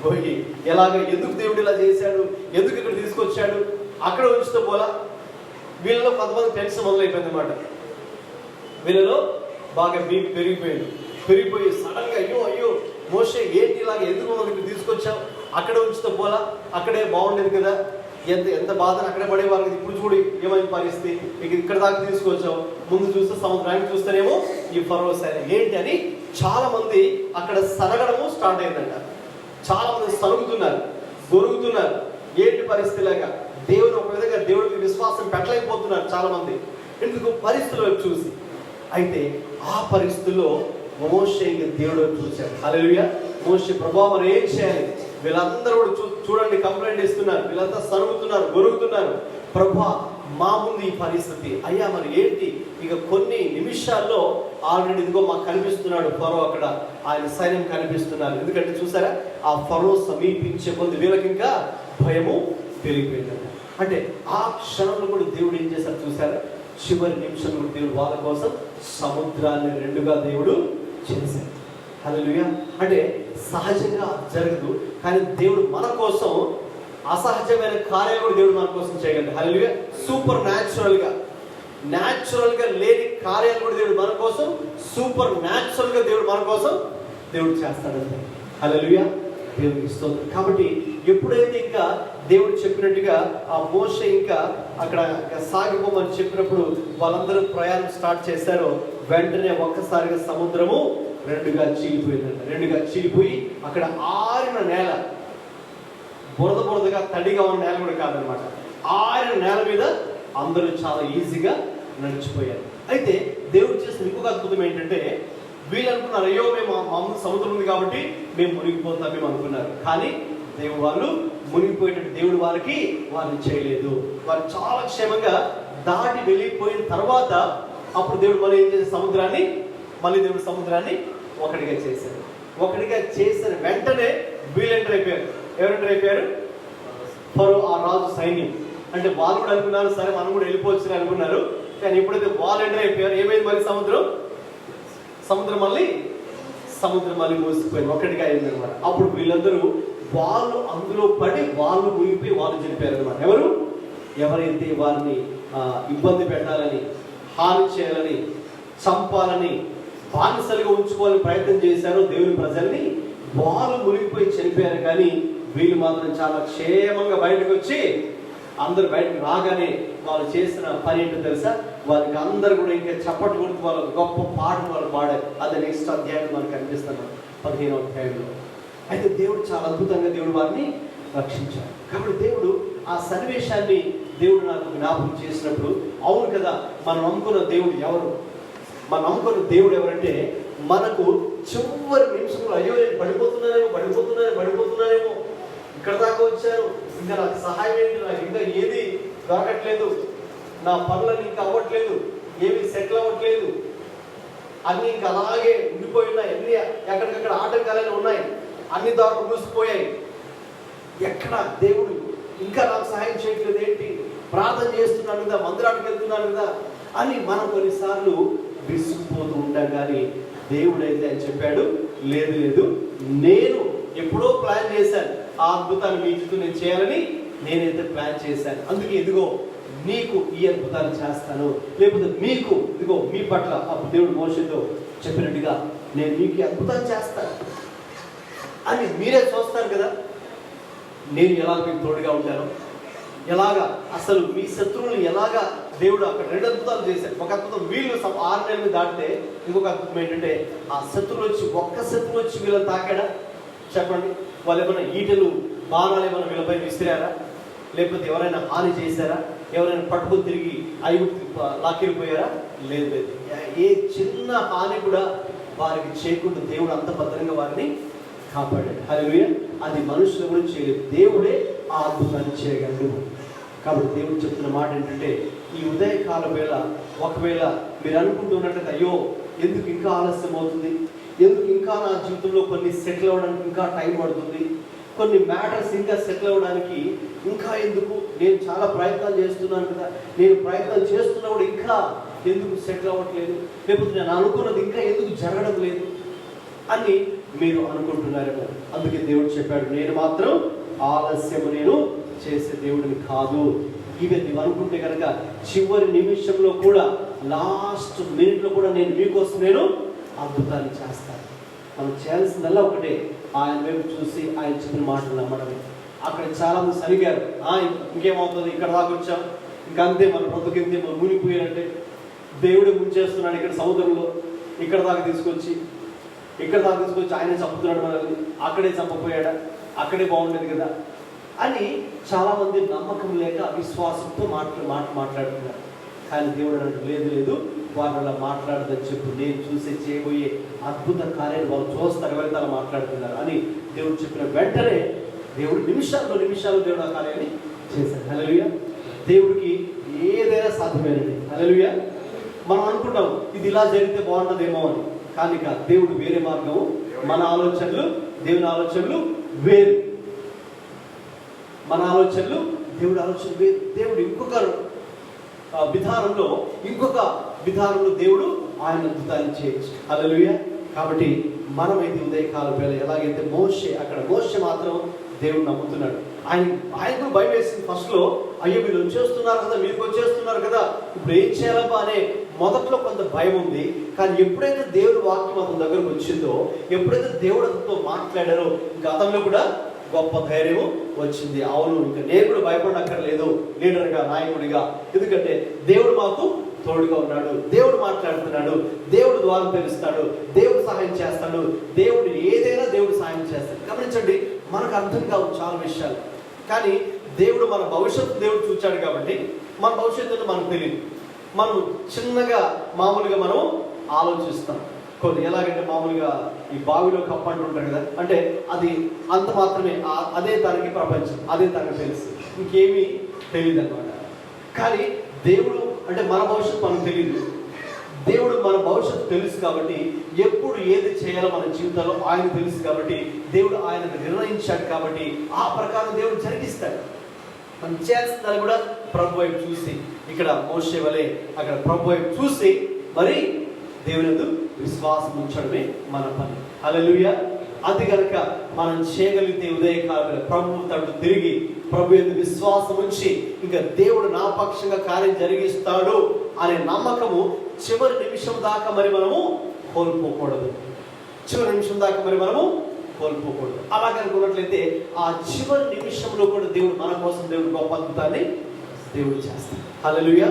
పోయి, ఎలాగ, ఎందుకు దేవుడు ఇలా చేశాడు, ఎందుకు ఇక్కడ తీసుకొచ్చాడు, అక్కడ ఉంచుతూ పోలా. వీళ్ళలో కొంతమంది టెన్షన్ మొదలైపోయింది అనమాట. వీళ్ళలో బాగా బీపీ పెరిగిపోయి సడన్గా అయ్యో మోషే ఏంటి ఇలాగ, ఎందుకు మనకి తీసుకొచ్చావు, అక్కడ ఉంచుతూ పోలా, అక్కడే బాగుండేది కదా, ఎంత బాధను అక్కడే పడేవారు. ఇప్పుడు చూడు ఏమైనా పరిస్థితి, ఇక ఇక్కడ దాకా తీసుకొచ్చావు, ముందు చూస్తే సముద్రానికి చూస్తేనేమో ఈ ఫరో సైన్యం ఏంటి అని చాలా మంది అక్కడ సరగడము స్టార్ట్ అయిందంట. చాలా మంది సరుగుతున్నారు, గొరుగుతున్నారు. ఏంటి పరిస్థితి లాగా దేవుని ఒక విధంగా దేవుడికి విశ్వాసం పెట్టలేకపోతున్నారు చాలా మంది, ఎందుకు పరిస్థితుల వైపు చూసి. అయితే ఆ పరిస్థితుల్లో మోషే దేవుడు వైపు చూశాడు. హల్లెలూయా. మోషే ప్రభావం ఏం చేయాలి, వీళ్ళందరూ కూడా చూడండి కంప్లైంట్ ఇస్తున్నారు, వీళ్ళంతా సరుగుతున్నారు, గొరుగుతున్నారు, ప్రభా మా ముందు ఈ పరిస్థితి, అయ్యా మరి ఏంటి. ఇక కొన్ని నిమిషాల్లో ఆల్రెడీ ఇదిగో మాకు కనిపిస్తున్నాడు ఫరో, అక్కడ ఆయన సైన్యం కనిపిస్తున్నారు. ఎందుకంటే చూసారా, ఆ ఫరో సమీపించే కొద్ది వీళ్ళకి ఇంకా భయము పెరిగిపోయిందంట. అంటే ఆ క్షణంలో కూడా దేవుడు ఏం చేశారు చూసారా, చివరి నిమిషంలో దేవుడు వాళ్ళ కోసం సముద్రాన్ని రెండుగా దేవుడు చేశాడు. హల్లెలూయా. అంటే సహజంగా జరగదు, కానీ దేవుడు మన కోసం అసహజమైన కార్యాలు కూడా దేవుడు మన కోసం చేయగలడు. హల్లెలూయా. సూపర్ న్యాచురల్ గా లేని కార్యాలు కూడా దేవుడు మన కోసం, సూపర్ న్యాచురల్ గా దేవుడు మన కోసం దేవుడు చేస్తాడంటే. హల్లెలూయా. దేవుడికి స్తోత్రం. కాబట్టి ఎప్పుడైతే ఇంకా దేవుడు చెప్పినట్టుగా ఆ మోషే ఇంకా అక్కడ సాగిపోమని చెప్పినప్పుడు వాళ్ళందరూ ప్రయాణం స్టార్ట్ చేశారో వెంటనే ఒక్కసారిగా సముద్రము రెండుగా చీలిపోయిందంట. రెండుగా చీలిపోయి అక్కడ ఆరిన నేల, బురదగా తడిగా ఉన్న నేల కూడా కాదనమాట. ఆయన నేల మీద అందరూ చాలా ఈజీగా నడిచిపోయారు. అయితే దేవుడు చేసిన ఇంకొక అద్భుతం ఏంటంటే, వీళ్ళు అనుకున్నారు, అయ్యో మేము మా ముందు సముద్రం ఉంది కాబట్టి మేము మునిగిపోతాం మేము అనుకున్నారు. కానీ దేవుడు వాళ్ళు మునిగిపోయేటట్టు దేవుడు వారిని చేయలేదు. వారు చాలా క్షేమంగా దాటి వెళ్ళిపోయిన తర్వాత అప్పుడు దేవుడు మళ్ళీ ఏం చేశారు, సముద్రాన్ని ఒకటిగా చేశారు. ఒకటిగా చేసిన వెంటనే వీళ్ళు ఎంటర్ అయిపోయారు. ఎవరు ఎంటర్ అయిపోయారు? ఫరో, ఆ రాజు సైన్యం. అంటే వాళ్ళు కూడా అనుకున్నారు, సరే మనం కూడా వెళ్ళిపోవచ్చు అనుకున్నారు. కానీ ఎప్పుడైతే వాళ్ళు ఎంటర్ అయిపోయారు, ఏమైంది మరి సముద్రం మళ్ళీ మూసిపోయింది, ఒకటిగా అయింది అనమాట. అప్పుడు వీళ్ళందరూ వాళ్ళు అందులో పడి వాళ్ళు మునిగిపోయి వాళ్ళు చనిపోయారు అనమాట. ఎవరైతే వారిని ఇబ్బంది పెట్టాలని, హాని చేయాలని, చంపాలని, బానిసలుగా ఉంచుకోవాలని ప్రయత్నం చేశారో దేవుని ప్రజల్ని, వాళ్ళు మునిగిపోయి చనిపోయారు. కానీ వీళ్ళు మాత్రం చాలా క్షేమంగా బయటకు వచ్చి, అందరు బయటకు రాగానే వాళ్ళు చేసిన పని ఏంటో తెలుసా? వారికి అందరు కూడా ఇంకా చప్పట్లు కొడుతూ వాళ్ళ గొప్ప పాటలు వాళ్ళు పాడారు. అది నెక్స్ట్ అధ్యాయం మనకు కనిపిస్తున్నాం 15వ అధ్యాయంలో. అయితే దేవుడు చాలా అద్భుతంగా దేవుడు వారిని రక్షించారు. కాబట్టి దేవుడు ఆ సన్నివేశాన్ని దేవుడు నాకు జ్ఞాపకం చేసినప్పుడు, అవును కదా, మనం నమ్ముకున్న దేవుడు ఎవరంటే, మనకు చివరి నిమిషంలో అయ్యో నేను పడిపోతున్నానేమో, ఇక్కడ దాకా వచ్చాను, ఇంకా నాకు సహాయం ఏంటి, నాకు ఇంకా ఏది దొరకట్లేదు, నా పనులన్నీ ఇంకా అవ్వట్లేదు, ఏమి సెటిల్ అవ్వట్లేదు, అన్నీ ఇంకా అలాగే ఉండిపోయి ఉన్నాయి, అన్నీ ఎక్కడికక్కడ ఆటంకాలన్నీ ఉన్నాయి, అన్ని దారులు మూసిపోయాయి, ఎక్కడ దేవుడు ఇంకా నాకు సహాయం చేయట్లేదు ఏంటి, ప్రార్థన చేస్తున్నాను కదా, మందిరానికి వెళ్తున్నాను కదా అని మనం కొన్నిసార్లు విసిగిపోతూ ఉంటాం. కానీ దేవుడైతే అని చెప్పాడు, లేదు నేను ఎప్పుడో ప్లాన్ చేశాను, ఆ అద్భుతాన్ని మీ చుట్టూ నేను చేయాలని నేనైతే ప్లాన్ చేశాను. అందుకే ఇదిగో నీకు ఈ అద్భుతాన్ని చేస్తాను, లేకపోతే మీకు ఇదిగో మీ పట్ల అప్పుడు దేవుడు మోషేతో చెప్పినట్టుగా నేను మీకు అద్భుతాన్ని చేస్తాను అని మీరే చూస్తారు కదా, నేను ఎలాగ మీకు తోడుగా ఉంటాను, ఎలాగా అసలు మీ శత్రువులు ఎలాగా దేవుడు అక్కడ 2 అద్భుతాలు చేశాడు. ఒక అద్భుతం వీళ్ళు 6 నెలలు దాటితే, ఇంకొక అద్భుతం ఏంటంటే ఆ ఒక్క శత్రువు వచ్చి వీళ్ళని తాకాడా? చెప్పండి. వాళ్ళు ఏమైనా ఈటలు బాణాలు ఏమైనా వీళ్ళపై విసిరారా? లేకపోతే ఎవరైనా హాని చేశారా? ఎవరైనా పట్టుకుని తిరిగి లాక్కెళ్ళిపోయారా? లేదు. ఏ చిన్న హాని కూడా వారికి చేయకుండా దేవుడు అంత భద్రంగా వారిని కాపాడాడు. హల్లెలూయా. అది మనుషులు కూడా చేయలేదు, దేవుడే ఆ అద్భుతాన్ని చేయగలడు. కాబట్టి దేవుడు చెప్తున్న మాట ఏంటంటే, ఈ ఉదయకాల వేళ ఒకవేళ మీరు అనుకుంటున్నట్లయితే, అయ్యో ఎందుకు ఇంకా ఆలస్యం అవుతుంది, ఎందుకు ఇంకా నా జీవితంలో కొన్ని సెటిల్ అవ్వడానికి ఇంకా టైం పడుతుంది, కొన్ని మ్యాటర్స్ ఇంకా సెటిల్ అవ్వడానికి ఇంకా ఎందుకు, నేను చాలా ప్రయత్నాలు చేస్తున్నాను కదా, నేను ప్రయత్నాలు చేస్తున్నా కూడా ఇంకా ఎందుకు సెటిల్ అవ్వట్లేదు, లేకపోతే నేను అనుకున్నది ఇంకా ఎందుకు జరగడం లేదు అని మీరు అనుకుంటున్నారేమో. అందుకే దేవుడు చెప్పాడు, నేను మాత్రం ఆలస్యము నేను చేసే దేవుడిని కాదు. ఈవెన్ నువ్వు అనుకుంటే కనుక చివరి నిమిషంలో కూడా, లాస్ట్ మినిట్లో కూడా నేను మీకోసం నేను అద్భుతాన్ని చేస్తాను. మనం చేయాల్సిందల్లా ఒకటే, ఆయన వైపు చూసి ఆయన చెప్పిన మాటలు నమ్మడమే. అక్కడ చాలా మంది సరిగారు, ఇంకేమవుతుంది, ఇక్కడ దాకా వచ్చాం, ఇంకంతే మన బ్రతుకింతే, మనం మునిగిపోయారంటే దేవుడే ముంచేస్తున్నాడు ఇక్కడ సముద్రంలో, ఇక్కడ దాకా తీసుకొచ్చి ఆయన చంపుతున్నాడు మనల్ని, అక్కడే చంపపోయాడా, అక్కడే బాగుండేది కదా అని చాలామంది నమ్మకం లేక అవిశ్వాసంతో మాట్లాడుతున్నారు. కానీ దేవుడు అంటే లేదు, వాళ్ళు అలా మాట్లాడదని చెప్పు, నేను చేయబోయే అద్భుత కార్యాలు వాళ్ళు చూస్తారు, ఎవరైతే అలా మాట్లాడుతున్నారు అని దేవుడు చెప్పిన వెంటనే దేవుడు నిమిషాలు దేవుడు ఆ కార్యాన్ని చేశాడు. హల్లెలూయా. దేవుడికి ఏదైనా సాధ్యమేనండి. హల్లెలూయా. మనం అనుకుంటాం ఇది ఇలా జరిగితే బాగుంటుందేమో అని, కానీ కాదు. దేవుడు వేరే మార్గము, మన ఆలోచనలు దేవుని ఆలోచనలు వేరు, మన ఆలోచనలు దేవుడి ఆలోచనలు వేరు. దేవుడు ఇంకొక విధానంలో దేవుడు ఆయన అద్భుతాన్ని చేయొచ్చు. హల్లెలూయా. కాబట్టి మనమైతే ఉదయకాలం వేళ ఎలాగైతే మోషే మాత్రం దేవుడు నమ్ముతున్నాడు. ఆయన కూడా భయం వేసింది ఫస్ట్లో, అయ్యో వీళ్ళు వచ్చేస్తున్నారు కదా, మీకు వచ్చేస్తున్నారు కదా, ఇప్పుడు ఏం చేయాలబ్బా అనే మొదట్లో కొంత భయం ఉంది. కానీ ఎప్పుడైతే దేవుడి వాక్యం అతని దగ్గరకు వచ్చిందో, ఎప్పుడైతే దేవుడు అతనితో మాట్లాడారో, ఇంకా అతనిలో కూడా గొప్ప ధైర్యం వచ్చింది. అవును, ఇంకా నేను కూడా భయపడక్కర్లేదు లీడర్గా, నాయకుడిగా, ఎందుకంటే దేవుడు మాకు తోడుగా ఉన్నాడు, దేవుడు మాట్లాడుతున్నాడు, దేవుడు ద్వారం తెరుస్తాడు, దేవుడు సహాయం చేస్తాడు, దేవుడు ఏదైనా దేవుడు సహాయం చేస్తాడు. గమనించండి, మనకు అర్థం కావు చాలా విషయాలు. కానీ దేవుడు మన భవిష్యత్తు దేవుడు చూచాడు కాబట్టి మన భవిష్యత్తులో మనకు తెలియదు. మనం చిన్నగా మామూలుగా మనం ఆలోచిస్తాం. కొన్ని ఎలాగంటే మామూలుగా ఈ బావిలో కప్ప అంటుంటారు కదా, అంటే అది అంత మాత్రమే, అదే తనకి ప్రపంచం, అదే తనకు తెలుసు, ఇంకేమీ తెలియదు అనమాట. కానీ దేవుడు అంటే మన భవిష్యత్తు మనకు తెలియదు, దేవుడు మన భవిష్యత్తు తెలుసు కాబట్టి ఎప్పుడు ఏది చేయాలో మన జీవితంలో ఆయన తెలుసు కాబట్టి దేవుడు ఆయనకు నిర్ణయించాడు కాబట్టి ఆ ప్రకారం దేవుడు జరిగిస్తాడు. మనం చేస్తున్నారు కూడా ప్రభు వైపు చూసి, ఇక్కడ మోషే వలె అక్కడ ప్రభు వైపు చూసి మరి దేవుని యందు విశ్వాసం ఉంచడమే మన పని. హల్లెలూయా. అది కనుక మనం చేయగలిగితే ఉదయకాలం ప్రభు తట్టు తిరిగి ప్రభు యందు విశ్వాసం ఉంచి ఇంకా దేవుడు నా పక్షంగా కార్యం జరిగిస్తాడు అనే నమ్మకము చివరి నిమిషం దాకా మరి మనము కోల్పోకూడదు. చివరి నిమిషం దాకా మరి మనము కోల్పోకూడదు. అలా కనుకున్నట్లయితే ఆ చివరి నిమిషంలో కూడా దేవుడు మన కోసం దేవుడు గొప్ప అద్భుతాన్ని దేవుడు చేస్తాడు. హల్లెలూయా.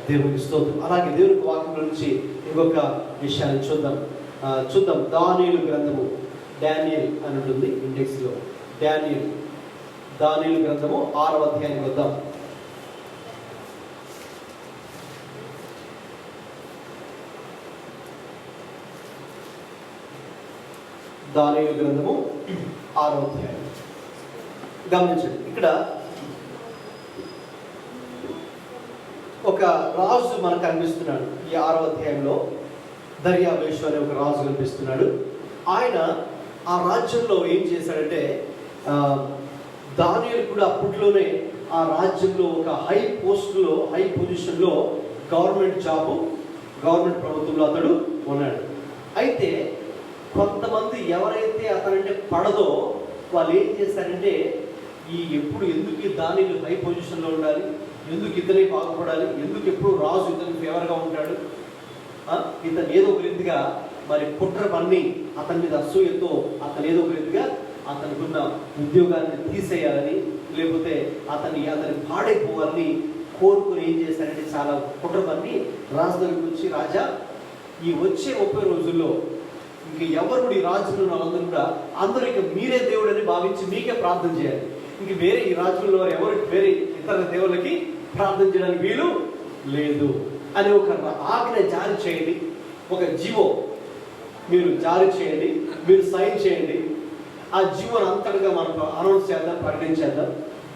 దేవునికి స్తోత్రం. అలాగే దేవునికి వాక్యం నుంచి ఇంకొక విషయాన్ని చూద్దాం. దానియేలు గ్రంథము, డానియల్ అని ఉంటుంది ఇండెక్స్లో. దానియేలు గ్రంథము 6వ అధ్యాయానికి వద్దాం. దానియేలు గ్రంథము 6వ అధ్యాయం గమనించండి. ఇక్కడ ఒక రాజు మనకు కనిపిస్తున్నాడు. ఈ 6వ అధ్యాయంలో దర్యావేషు అనే ఒక రాజు కనిపిస్తున్నాడు. ఆయన ఆ రాజ్యంలో ఏం చేశాడంటే, దానియేలు కూడా అప్పట్లోనే ఆ రాజ్యంలో ఒక హై పొజిషన్లో గవర్నమెంట్ ప్రభుత్వంలో అతడు ఉన్నాడు. అయితే కొంతమంది ఎవరైతే అతనంటే పడదో వాళ్ళు ఏం చేశారంటే, ఎందుకు ఈ దానియేలు హై పొజిషన్లో ఉండాలి, ఎందుకు ఇతనే బాగుపడాలి, ఎందుకు ఎప్పుడు రాజు ఇతనికి ఫేవర్గా ఉంటాడు, ఇతను ఏదో ఒక రీతిగా మరి కుట్ర పన్ని అతని మీద అసూయతో అతను ఏదో ఒక రీతిగా అతనికున్న ఉద్యోగాన్ని తీసేయాలని, లేకపోతే అతని పాడైపోవాలని కోరుకుని ఏం చేశారంటే చాలా కుట్ర పన్ని రాజు దగ్గరికి వచ్చి, రాజా ఈ వచ్చే 30 రోజుల్లో ఇంక ఎవరు ఈ రాజులు వాళ్ళందరూ కూడా అందరూ ఇక మీరే దేవుడు అని భావించి మీకే ప్రార్థన చేయాలి, ఇంక వేరే ఈ రాజుల్లో ఎవరు వేరే ఇతర దేవుళ్ళకి ప్రార్థన చేయడానికి వీలు లేదు అని ఒక ఆజ్ఞ జారీ చేయండి, ఒక జీవో మీరు జారీ చేయండి, మీరు సైన్ చేయండి. ఆ జీవోని అంతటిగా మనం అనౌన్స్ చేద్దాం,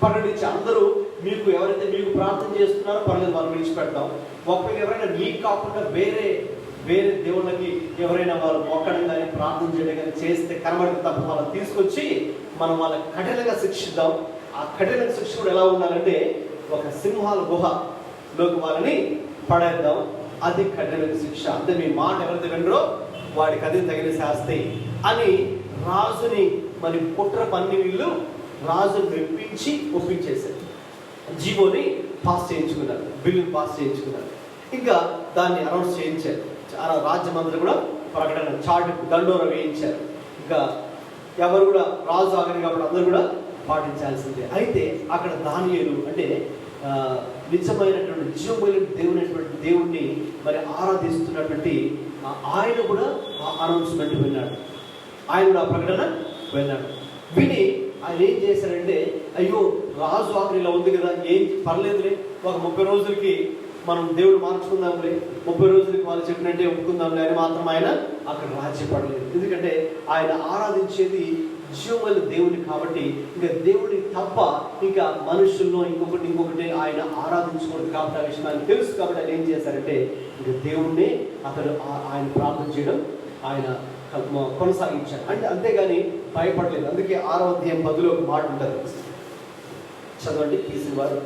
ప్రకటించి అందరూ మీకు ఎవరైతే మీకు ప్రార్థన చేస్తున్నారో పర్లేదు వాళ్ళు విడిచిపెడతాం. ఒకవేళ ఎవరైనా మీకు కాకుండా వేరే దేవుళ్ళకి ఎవరైనా వాళ్ళు మొక్కడం కానీ ప్రార్థన చేయడం కానీ చేస్తే కనబడి తప్ప వాళ్ళని తీసుకొచ్చి మనం వాళ్ళకి కఠినంగా శిక్షిద్దాం. ఆ కఠిన శిక్ష కూడా ఎలా ఉండాలంటే ఒక సింహాల గుహలోకి వాళ్ళని పడేద్దాం. అది కఠిన శిక్ష. అంటే మీ మాట ఎవరైతే వినరో వాడికి అది తగిన శాస్తి అని రాజుని మరి కుట్ర పన్ని వీళ్ళు రాజుని మెప్పించి ఒప్పించేశారు. జీవోని పాస్ చేయించుకున్నారు, బిల్లుని పాస్ చేయించుకున్నారు. ఇంకా దాన్ని అనౌన్స్ చేయించారు. చాలా రాజ్యం అందరూ కూడా ప్రకటన చాటుకు దండోర వేయించారు. ఇంకా ఎవరు కూడా రాజు ఆగని కాబట్టి అందరూ కూడా పాటించాల్సిందే. అయితే అక్కడ దానియేలు అంటే నిజమైనటువంటి జీవమైన దేవుణ్ణి మరి ఆరాధిస్తున్నటువంటి ఆయన కూడా ఆ అనౌన్స్మెంట్ విన్నాడు, ఆయన కూడా ఆ ప్రకటన విన్నాడు. విని ఆయన ఏం చేశారంటే, అయ్యో రాజు ఆఖరి ఇలా ఉంది కదా, ఏం పర్లేదులే, ఒక 30 రోజులకి మనం దేవుడు మార్చుకుందాంలే, 30 రోజులకి వాళ్ళు చెప్పినట్టే ఒప్పుకుందాంలే అని మాత్రం ఆయన అక్కడ రాజ్యపడలేదు. ఎందుకంటే ఆయన ఆరాధించేది జీవమైన దేవుని కాబట్టి ఇంకా దేవుని తప్ప ఇంకా మనుషుల్లో ఇంకొకటి ఆయన ఆరాధించకూడదు కాబట్టి ఆ విషయం ఆయన తెలుసు కాబట్టి ఆయన ఏం చేశారంటే ఇంకా దేవుణ్ణి అతడు ఆయన ప్రార్థన చేయడం ఆయన కొనసాగించాడు. అంటే అంతేగాని భయపడలేదు. అందుకే 6వ అధ్యాయం 10లో ఒక మాట ఉంటుంది, చదవండి తీసిన వారు.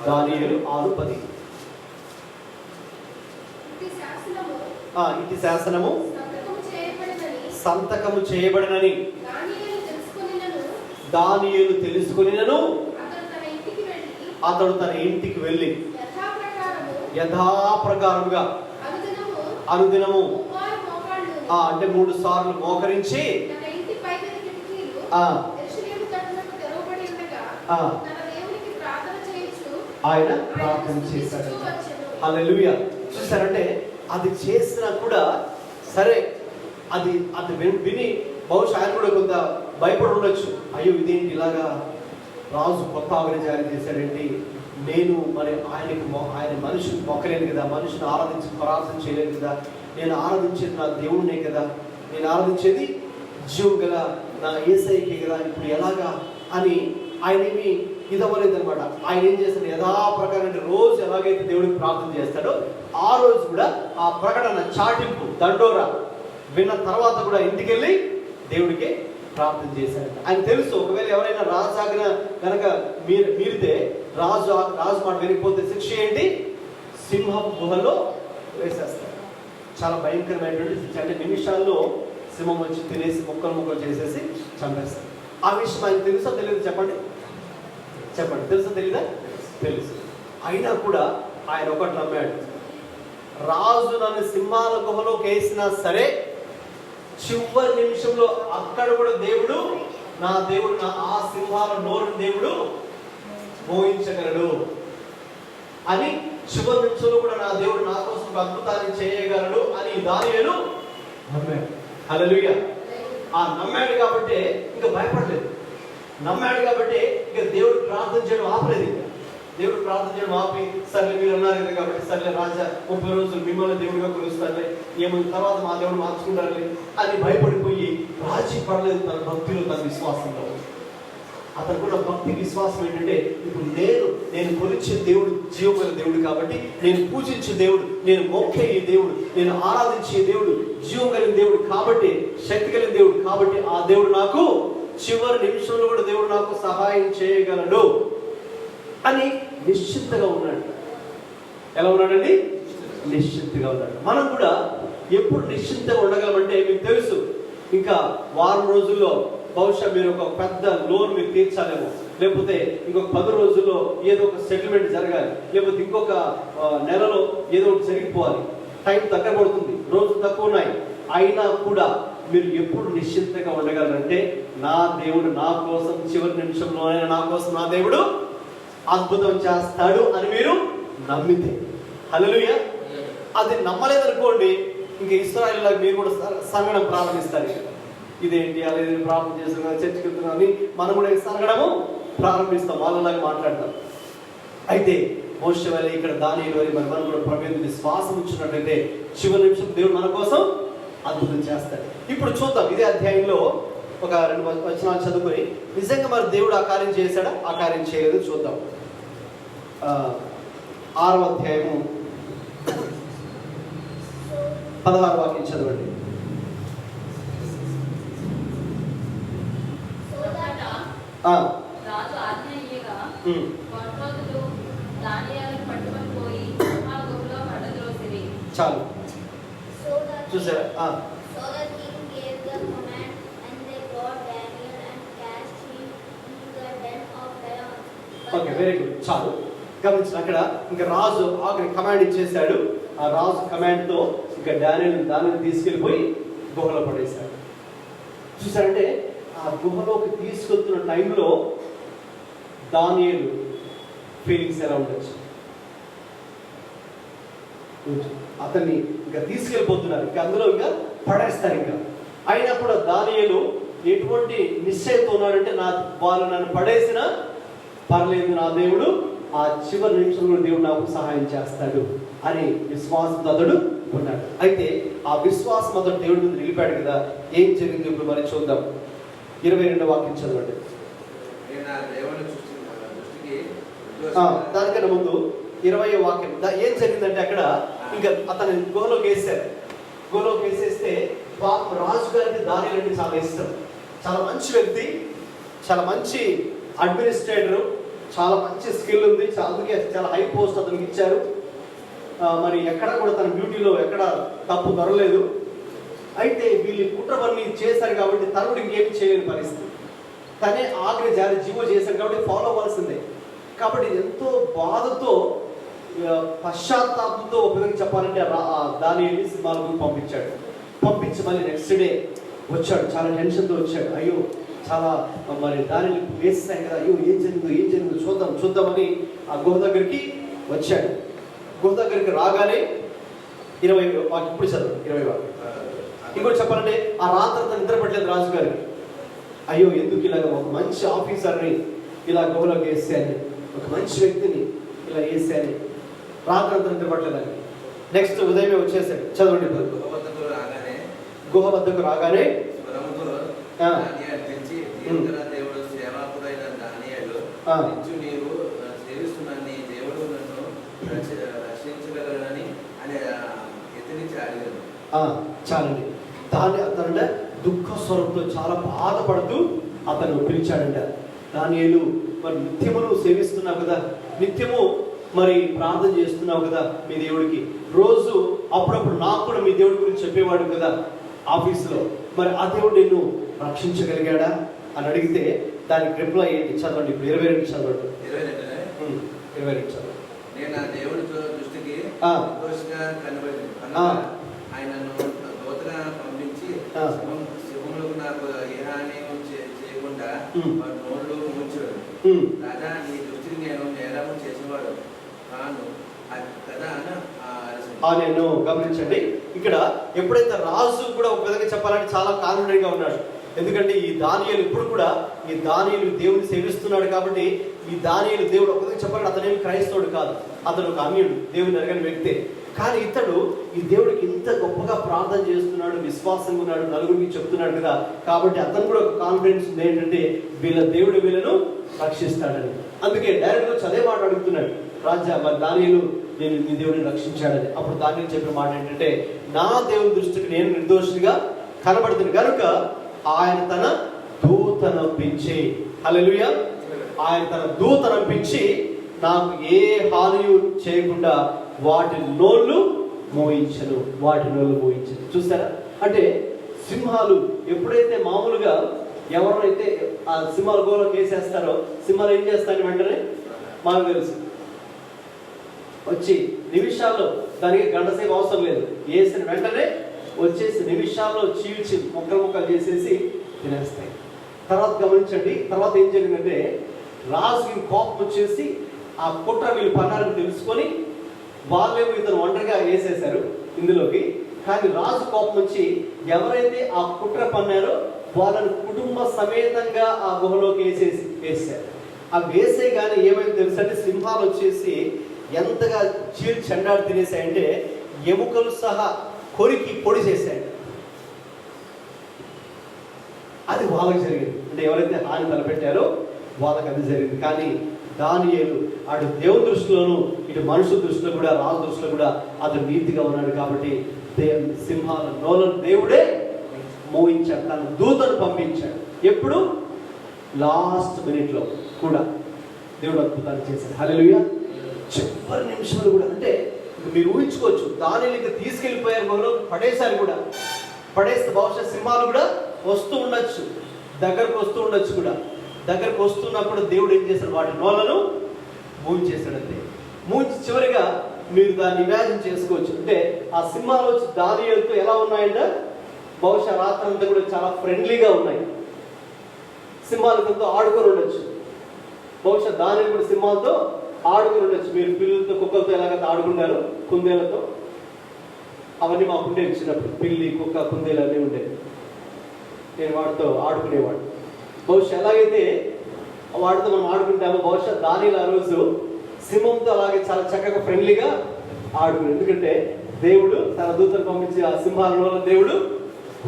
దానియేలు 6:10. ఇది శాసనము సంతకము చేయబడినని దానియేలు తెలుసుకొనినను అతడు తన ఇంటికి వెళ్ళి యథాప్రకారముగా అనుదినము అంటే 3 సార్లు మోకరించి ఆయన ప్రార్థన చేశాడు. హల్లెలూయా. చూసారంటే అది చేసినా కూడా సరే, అది విని బహుశా ఆయన కూడా కొంత భయపడి ఉండొచ్చు. అయ్యో ఇదేంటి ఇలాగా రాజు కొత్త ఆజ్ఞ జారీ చేశాడేంటి, నేను మరి ఆయన మనుషుని మొక్కలేను కదా, మనుషుని ప్రార్థన చేయలేదు కదా, నేను ఆరాధించేది నా దేవుడినే కదా, నేను ఆరాధించేది జీవం గల నా యేసయ్యకే కదా, ఇప్పుడు ఎలాగా అని ఆయన ఏమి ఇదవ్వలేదన్నమాట. ఆయన ఏం చేస్తాడు, యథాప్రకారం రోజు ఎలాగైతే దేవుడికి ప్రార్థన చేస్తాడో ఆ రోజు కూడా ఆ ప్రకటన చాటింపు దండోరా విన్న తర్వాత కూడా ఇంటికి వెళ్ళి దేవుడికి ప్రార్థన చేశాడు. ఆయన తెలుసు ఒకవేళ ఎవరైనా రాజాజ్ఞ కనుక మీరితే రాజు మాట వినకపోతే శిక్ష ఏంటి, సింహపు గుహలో వేసేస్తారు. చాలా భయంకరమైనటువంటి శిక్ష. అంటే నిమిషాల్లో సింహం వచ్చి తినేసి ముక్కలు చేసేసి చంపేస్తారు. ఆ విషయం ఆయన తెలుసా తెలియదు చెప్పండి, తెలుసా తెలీదా? తెలుసు. అయినా కూడా ఆయన ఒకటి నమ్మాడు, రాజు నన్ను సింహాల గుహలోకి వేసినా సరే చివరి నిమిషంలో అక్కడ కూడా నా దేవుడు ఆ సింహాల నోరు దేవుడు మోయించగలడు అని, చివరి నిమిషంలో కూడా నా దేవుడు నా కోసం ఒక అద్భుతాన్ని చేయగలడు అని దానియేలు నమ్మాడు. హల్లెలూయా. ఆ నమ్మాడు కాబట్టి ఇంకా భయపడలేదు. నమ్మాడు కాబట్టి ఇక దేవుడు ప్రార్థన చేయడం ఆపలేదు. దేవుడు ప్రార్థన చేయడం ఆపి, సర్లే మీరు అన్నారు కదా కాబట్టి సర్లే రాజా 30 రోజులు మిమ్మల్ని దేవుడిగా కొలుస్తారులే, ఏమైనా తర్వాత మా దేవుడు మార్చుకుంటారులే అని భయపడిపోయి రాజీ పడలేదు. తన భక్తిలో, తన విశ్వాసంలో అతను కూడా భక్తి విశ్వాసం ఏంటంటే, ఇప్పుడు నేను కొలిచే దేవుడు జీవమైన దేవుడు కాబట్టి, నేను పూజించే దేవుడు, నేను మొక్కే ఈ దేవుడు, నేను ఆరాధించే దేవుడు జీవం కలిగిన దేవుడు కాబట్టి, శక్తి కలిగిన దేవుడు కాబట్టి, ఆ దేవుడు నాకు చివరి నిమిషంలో కూడా దేవుడు నాకు సహాయం చేయగలడు అని నిశ్చింతగా ఉన్నాడు. ఎలా ఉన్నాడండి? నిశ్చింతగా ఉన్నాడు. మనం కూడా ఎప్పుడు నిశ్చింతగా ఉండగలమంటే, మీకు తెలుసు ఇంకా వారం రోజుల్లో బహుశా మీరు ఒక పెద్ద లోన్ మీరు తీర్చాలేమో, లేకపోతే ఇంకొక 10 రోజుల్లో ఏదో ఒక సెటిల్మెంట్ జరగాలి, లేకపోతే ఇంకొక నెలలో ఏదో ఒకటి జరిగిపోవాలి. టైం దగ్గర పడుతుంది, రోజులు తక్కువ ఉన్నాయి. అయినా కూడా మీరు ఎప్పుడు నిశ్చింతగా ఉండగలరంటే, నా దేవుడు నా కోసం చివరి నిమిషంలోనైనా నా కోసం నా దేవుడు అద్భుతం చేస్తాడు అని మీరు నమ్మితే. హల్లెలూయా. అది నమ్మలేదనుకోండి, ఇంక ఇశ్రాయేలులాగా మీరు కూడా సంగడం ప్రారంభిస్తారు. ఇదేంటి అలా ప్రార్థన చేస్తున్నాం, చర్చికి వెళ్తున్నాం అని మనం కూడా సంగడము ప్రారంభిస్తాం, వాళ్ళలాగా మాట్లాడతాం. అయితే మోషే వలె ఇక్కడ దానియేలు మరి మనం కూడా ప్రభువు విశ్వాసం ఇచ్చినట్లయితే చివరి నిమిషం దేవుడు మన కోసం అద్భుతం చేస్తాడు. ఇప్పుడు చూద్దాం, ఇదే అధ్యాయంలో ఒక 2 వచనాలు చదువుకొని నిజంగా మరి దేవుడు ఆ కార్యం చేశాడా, ఆ కార్యం చేయలేదు చూద్దాం. 6వ అధ్యాయము 16వ వాక్యం చదవండి. రాజు ఆజ్ఞ ఇయ్యగా కొండరోజులు దానియేలును పట్టుకొని పోయి సింహాల గుహలో పడద్రోసిరి. చాలు చూసారా? So the king gave the command, and they brought Daniel and cast him into the den of lions. Okay, very good. చాలు గమనించిన అక్కడ ఇంకా రాజు ఆఖరి కమాండ్ ఇచ్చేసాడు. ఆ రాజు కమాండ్ తో ఇంకా దానిని తీసుకెళ్ళిపోయి గుహలో పడేశాడు. చూసారంటే ఆ గుహలోకి తీసుకెళ్తున్న టైంలో దానియేలు ఫీలింగ్స్ ఎలా ఉండొచ్చు? అతన్ని ఇంకా తీసుకెళ్ళిపోతున్నారు, ఇంకా అందులో ఇంకా పడేస్తారు. ఇంకా అయినా కూడా దానియేలు ఎటువంటి నిశ్చయంతో ఉన్నాడంటే, వాళ్ళు నన్ను పడేసినా పర్లేదు, నా దేవుడు ఆ చివరి నిమిషంలో దేవుడు నాకు సహాయం చేస్తాడు అని విశ్వాసంతో అతడు ఉన్నాడు. అయితే ఆ విశ్వాసం అతడు దేవుడి మీద నిలిపాడు కదా. ఏం జరిగింది ఇప్పుడు మరి చూద్దాం. 22వ వాక్యం చదవండి. దానికన్నా ముందు 20వ వాక్యం ఏం జరిగిందంటే, అక్కడ ఇంకా అతను గుహలోకి వేసారు. గుహలోకి వేసేస్తే రాజు గారికి దానియేలు అంటే చాలా ఇష్టం. చాలా మంచి వ్యక్తి, చాలా మంచి అడ్మినిస్ట్రేటర్, చాలా మంచి స్కిల్ ఉంది, అందుకే చాలా హై పోస్ట్ అతనికి ఇచ్చారు. మరి ఎక్కడ కూడా తన డ్యూటీలో ఎక్కడ తప్పు దొరలేదు. అయితే వీళ్ళు కుట్రవన్నీ చేశారు కాబట్టి తరువుడు ఇంకేమి చేయలేని పరిస్థితి. తనే ఆజ్ఞ జారీ జీవో చేశాడు కాబట్టి ఫాలో అవ్వాల్సిందే. కాబట్టి ఎంతో బాధతో పశ్చాత్తాపంతో ఒక విధంగా చెప్పాలంటే దానియేలుని సింహాలకు పంపించి మళ్ళీ నెక్స్ట్ డే వచ్చాడు. చాలా టెన్షన్తో వచ్చాడు. అయ్యో చాలా మరి దానిని వేస్తాయి కదా, అయ్యో ఏం జరిగిందో చూద్దామని ఆ గుహ దగ్గరికి వచ్చాడు. గుహ దగ్గరికి రాగానే 20 వాక్యం ఇప్పుడు చదువు. 20 వాక్యం ఇంకోటి చెప్పాలంటే, ఆ రాత్రి నిద్ర పట్టలేదు రాజుగారికి. అయ్యో ఎందుకు ఇలాగ ఒక మంచి ఆఫీసర్ని ఇలా గుహలోకి వేసేయాలి, ఒక మంచి వ్యక్తిని ఇలా వేసేయాలి. రాత్రి అంతా నిద్రపట్టలేదని. నెక్స్ట్ ఉదయమే వచ్చేసాడు. చదవండి. గుహ వద్దకు రాగానే దేవుడు సేవకుడైన దానియేలు, నీవు సేవిస్తున్న నీ దేవుడు నన్ను రక్షించగలనని అని ఎత్తిరించి అడిగాను. చాలండి. దాని అతను దుఃఖ స్వరంతో చాలా బాధపడుతూ అతను పిలిచాడంట. దానియేలు, మరి నిత్యము నువ్వు సేవిస్తున్నావు కదా, నిత్యము మరి ప్రార్థన చేస్తున్నావు కదా మీ దేవుడికి, రోజు అప్పుడప్పుడు నాకు కూడా మీ దేవుడి గురించి చెప్పేవాడు కదా ఆఫీసులో, మరి ఆ దేవుడు నిన్ను రక్షించగలిగాడా అని అడిగితే దానికి రిప్లై ఏంటి? చదవండి. ఇప్పుడు 22 చదవండి. 22 చదవండి. నేను ఆ దేవుడి దృష్టికి దోషిగా కనబడింది, ఆయనను దూతగా పంపించి సింహములకు నాకు ఏ హాని చేయకుండా వారి నోళ్ళు మూర్చాడు. రాజా, నీ దృష్టికి నేను నేరము చేసేవాడు కాను కదా అని నేను గమనించండి. ఇక్కడ ఎప్పుడైతే రాజు కూడా ఒక విధంగా చెప్పాలంటే చాలా కాన్ఫిడెంట్ గా ఉన్నాడు. ఎందుకంటే ఈ దానియేలు ఇప్పుడు కూడా ఈ దానియేలు దేవుని సేవిస్తున్నాడు కాబట్టి ఈ దానియేలు దేవుడు ఒక విధంగా చెప్పాలంటే అతనేమి క్రైస్తవుడు కాదు, అతను ఒక అన్యుడు, దేవుని ఎరగని వ్యక్తే. కానీ ఇతడు ఈ దేవుడికి ఇంత గొప్పగా ప్రార్థన చేస్తున్నాడు, విశ్వాసంగా ఉన్నాడు, నలుగురికి చెప్తున్నాడు కదా, కాబట్టి అతను కూడా ఒక కాన్ఫిడెన్స్ ఉంది ఏంటంటే వీళ్ళ దేవుడు వీళ్ళను రక్షిస్తాడని. అందుకే డైరెక్ట్ గా చదివే మాట అడుగుతున్నాడు, రాజా మరి దానియేలు నేను నీ దేవుడిని రక్షించాడని. అప్పుడు దానియేలు చెప్పిన మాట ఏంటంటే, నా దేవుని దృష్టికి నేను నిర్దోషిగా కనబడుతుంది కనుక ఆయన తన దూతనంపించి, హల్లెలూయా, ఆయన తన దూతనంపించి నాకు ఏ హానియు చేయకుండా వాటి నోళ్ళు మోయించను, వాటి నోళ్ళు మోయించను. చూసారా? అంటే సింహాలు ఎప్పుడైతే మామూలుగా ఎవరైతే ఆ సింహాల గోలోకి వేసేస్తారో సింహాలు ఏం చేస్తారని వెంటనే మాకు తెలుసు, వచ్చి నిమిషాల్లో, దానికి గంట సేపు అవసరం లేదు, వేసిన వెంటనే వచ్చేసి నిమిషాల్లో చీల్చి ముక్కలు ముక్కలు చేసేసి తినేస్తాయి. తర్వాత గమనించండి, తర్వాత ఏం జరిగిందంటే రాజుకి కోపం వచ్చేసి ఆ కుట్ర వీళ్ళు పన్నారని తెలుసుకొని వాళ్ళేమో ఇతను ఒంటరిగా వేసేశారు ఇందులోకి. కానీ రాజు కోపం వచ్చి ఎవరైతే ఆ కుట్ర పన్నారో వాళ్ళని కుటుంబ సమేతంగా ఆ గుహలోకి వేసారు. ఆ వేసే కానీ ఏమైంది తెలుసు అంటే సింహాలు వచ్చేసి ఎంతగా చీల్చెండాడు తినేసాయంటే ఎముకలు సహా కొరికి పొడి చేశాడు. అది వాళ్ళకి జరిగింది. అంటే ఎవరైతే హాని తలపెట్టారో వాళ్ళకి అది జరిగింది. కానీ దానియేలు అటు దేవుని దృష్టిలోను ఇటు మనుషుల దృష్టిలో కూడా రాజు దృష్టిలో కూడా అతను నీతిగా ఉన్నాడు కాబట్టి సింహాల నోలను దేవుడే మోయించాడు, తన దూతను పంపించాడు. ఎప్పుడు? లాస్ట్ మినిట్ లో కూడా దేవుడు అద్భుతాలు చేశాడు. హల్లెలూయా. చివరి నిమిషాలు కూడా, అంటే మీరు ఊహించుకోవచ్చు, దానిని తీసుకెళ్లిపోయారు, మొదలు పడేశారు కూడా, పడేస్తే బహుశా సింహాలు కూడా వస్తూ ఉండొచ్చు, దగ్గరకు వస్తూ ఉండొచ్చు కూడా. దగ్గరకు వస్తున్నప్పుడు దేవుడు ఏం చేశాడు? వాటి నోళ్ళను మూయించేశాడు. అంతే మూయించి చివరిగా మీరు దాన్ని ఇమాజిన్ చేసుకోవచ్చు. అంటే ఆ సింహాలు వచ్చి దానియేలుతో ఎలా ఉన్నాయంటే బహుశా రాత్రి అంతా కూడా చాలా ఫ్రెండ్లీగా ఉన్నాయి. సింహాలతో ఆడుకొని ఉండొచ్చు, బహుశా దానియేలు కూడా సింహాలతో ఆడుకుని ఉండొచ్చు. మీరు పిల్లలతో కుక్కలతో ఎలాగైతే ఆడుకున్నారు, కుందేలతో, అవన్నీ మాకు ఉండేవి చిన్నప్పుడు. పిల్లి, కుక్క, కుందేలు అన్నీ ఉండేవి. నేను వాటితో ఆడుకునేవాడు. బహుశా ఎలాగైతే వాటితో మనం ఆడుకుంటామో బహుశా దానియేలు ఆ రోజు సింహంతో అలాగే చాలా చక్కగా ఫ్రెండ్లీగా ఆడుకున్నాడు. ఎందుకంటే దేవుడు తన దూతను పంపించి ఆ సింహాల దేవుడు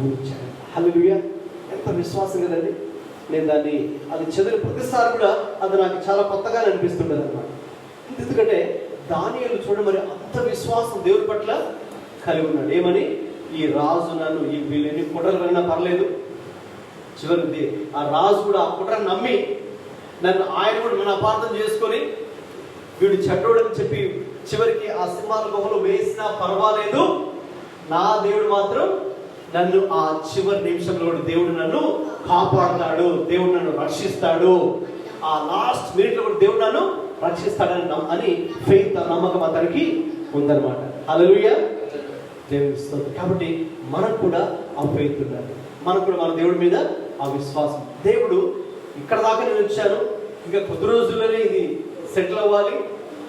ఊహించాడు. హల్లెలూయా. ఎంత విశ్వాసం కదండి. నేను దాన్ని అది చదివిన ప్రతిసారి కూడా అది నాకు చాలా కొత్తగా అనిపిస్తుండదు అన్నమాట. ఎందుకంటే దానియేలు చూడండి, మరి అంత విశ్వాసం దేవుడి పట్ల కలిగి ఉన్నాడు. ఏమని? ఈ రాజు నన్ను ఈ వీళ్ళని కుట్రలు వెళ్ళినా పర్లేదు, చివరికి ఆ రాజు కూడా ఆ కుట్రను నమ్మి నన్ను ఆయన కూడా నన్ను అపార్థం చేసుకొని వీడు చెడ్డోడని చెప్పి చివరికి ఆ సింహాల గుహలో వేసినా పర్వాలేదు, నా దేవుడు మాత్రం నన్ను ఆ చివరి నిమిషంలో కూడా దేవుడు నన్ను కాపాడుతాడు, దేవుడు నన్ను రక్షిస్తాడు, ఆ లాస్ట్ మినిట్ లో కూడా దేవుడు నన్ను రక్షిస్తాడని అని ఫెయిత్, నమ్మకం అతనికి ఉందన్నమాట. హల్లెలూయా. దేవుని స్తోత్రం. కాబట్టి మనకు కూడా ఆ ఫెయిత్ ఉండాలి, మనకు కూడా మన దేవుడి మీద ఆ విశ్వాసం. దేవుడు ఇక్కడ దాకా నేను వచ్చాను, ఇంకా కొద్ది రోజుల్లోనే ఇది సెటిల్ అవ్వాలి,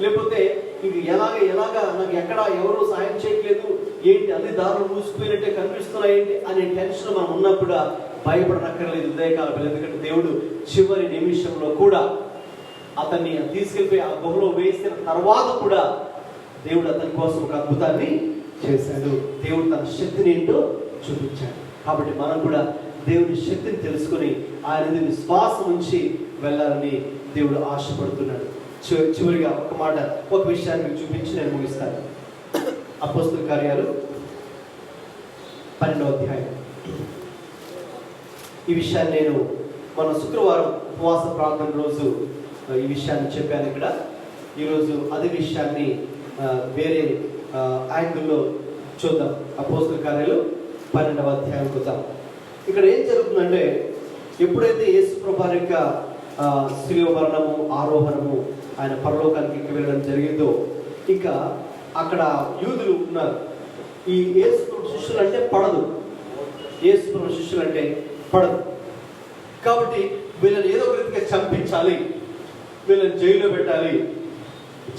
లేకపోతే ఇది ఎలాగా నాకు ఎక్కడ ఎవరు సాయం చేయట్లేదు ఏంటి, అన్ని దారులు మూసిపోయినట్టే కనిపిస్తున్నాయి ఏంటి అనే టెన్షన్ మనం ఉన్నప్పుడు భయపడనక్కర్లేదు ఉదయకాలం. ఎందుకంటే దేవుడు చివరి నిమిషంలో కూడా అతన్ని తీసుకెళ్ళిపోయి ఆ గుహలో వేసిన తర్వాత కూడా దేవుడు అతని కోసం ఒక అద్భుతాన్ని చేశాడు. దేవుడు తన శక్తిని ఏంటో చూపించాడు. కాబట్టి మనం కూడా దేవుని శక్తిని తెలుసుకొని ఆయన విశ్వాసం ఉంచి వెళ్ళాలని దేవుడు ఆశపడుతున్నాడు. చివరిగా ఒక మాట, ఒక విషయాన్ని మీకు చూపించి నేను ముగిస్తాను. అపోస్తలుల కార్యాలు 12వ అధ్యాయం. ఈ విషయాన్ని నేను మన శుక్రవారం ఉపవాస ప్రార్థన రోజు ఈ విషయాన్ని చెప్పాను. ఇక్కడ ఈరోజు అదే విషయాన్ని వేరే యాంగిల్లో చూద్దాం. అపోస్తలుల కార్యాలు 12వ అధ్యాయం చూద్దాం. ఇక్కడ ఏం జరుగుతుందంటే, ఎప్పుడైతే యేసు ప్రభువు యొక్క శిలువ మరణము, ఆరోహణము, ఆయన పరలోకానికి వెళ్ళడం జరిగిందో, ఇక అక్కడ యూదులు ఉన్నారు. ఈ యేసు ప్రభు శిష్యులు అంటే పడదు, యేసు ప్రభు శిష్యులు అంటే పడదు. కాబట్టి వీళ్ళని ఏదో ఒక రీతిగా చంపించాలి, వీళ్ళని జైల్లో పెట్టాలి.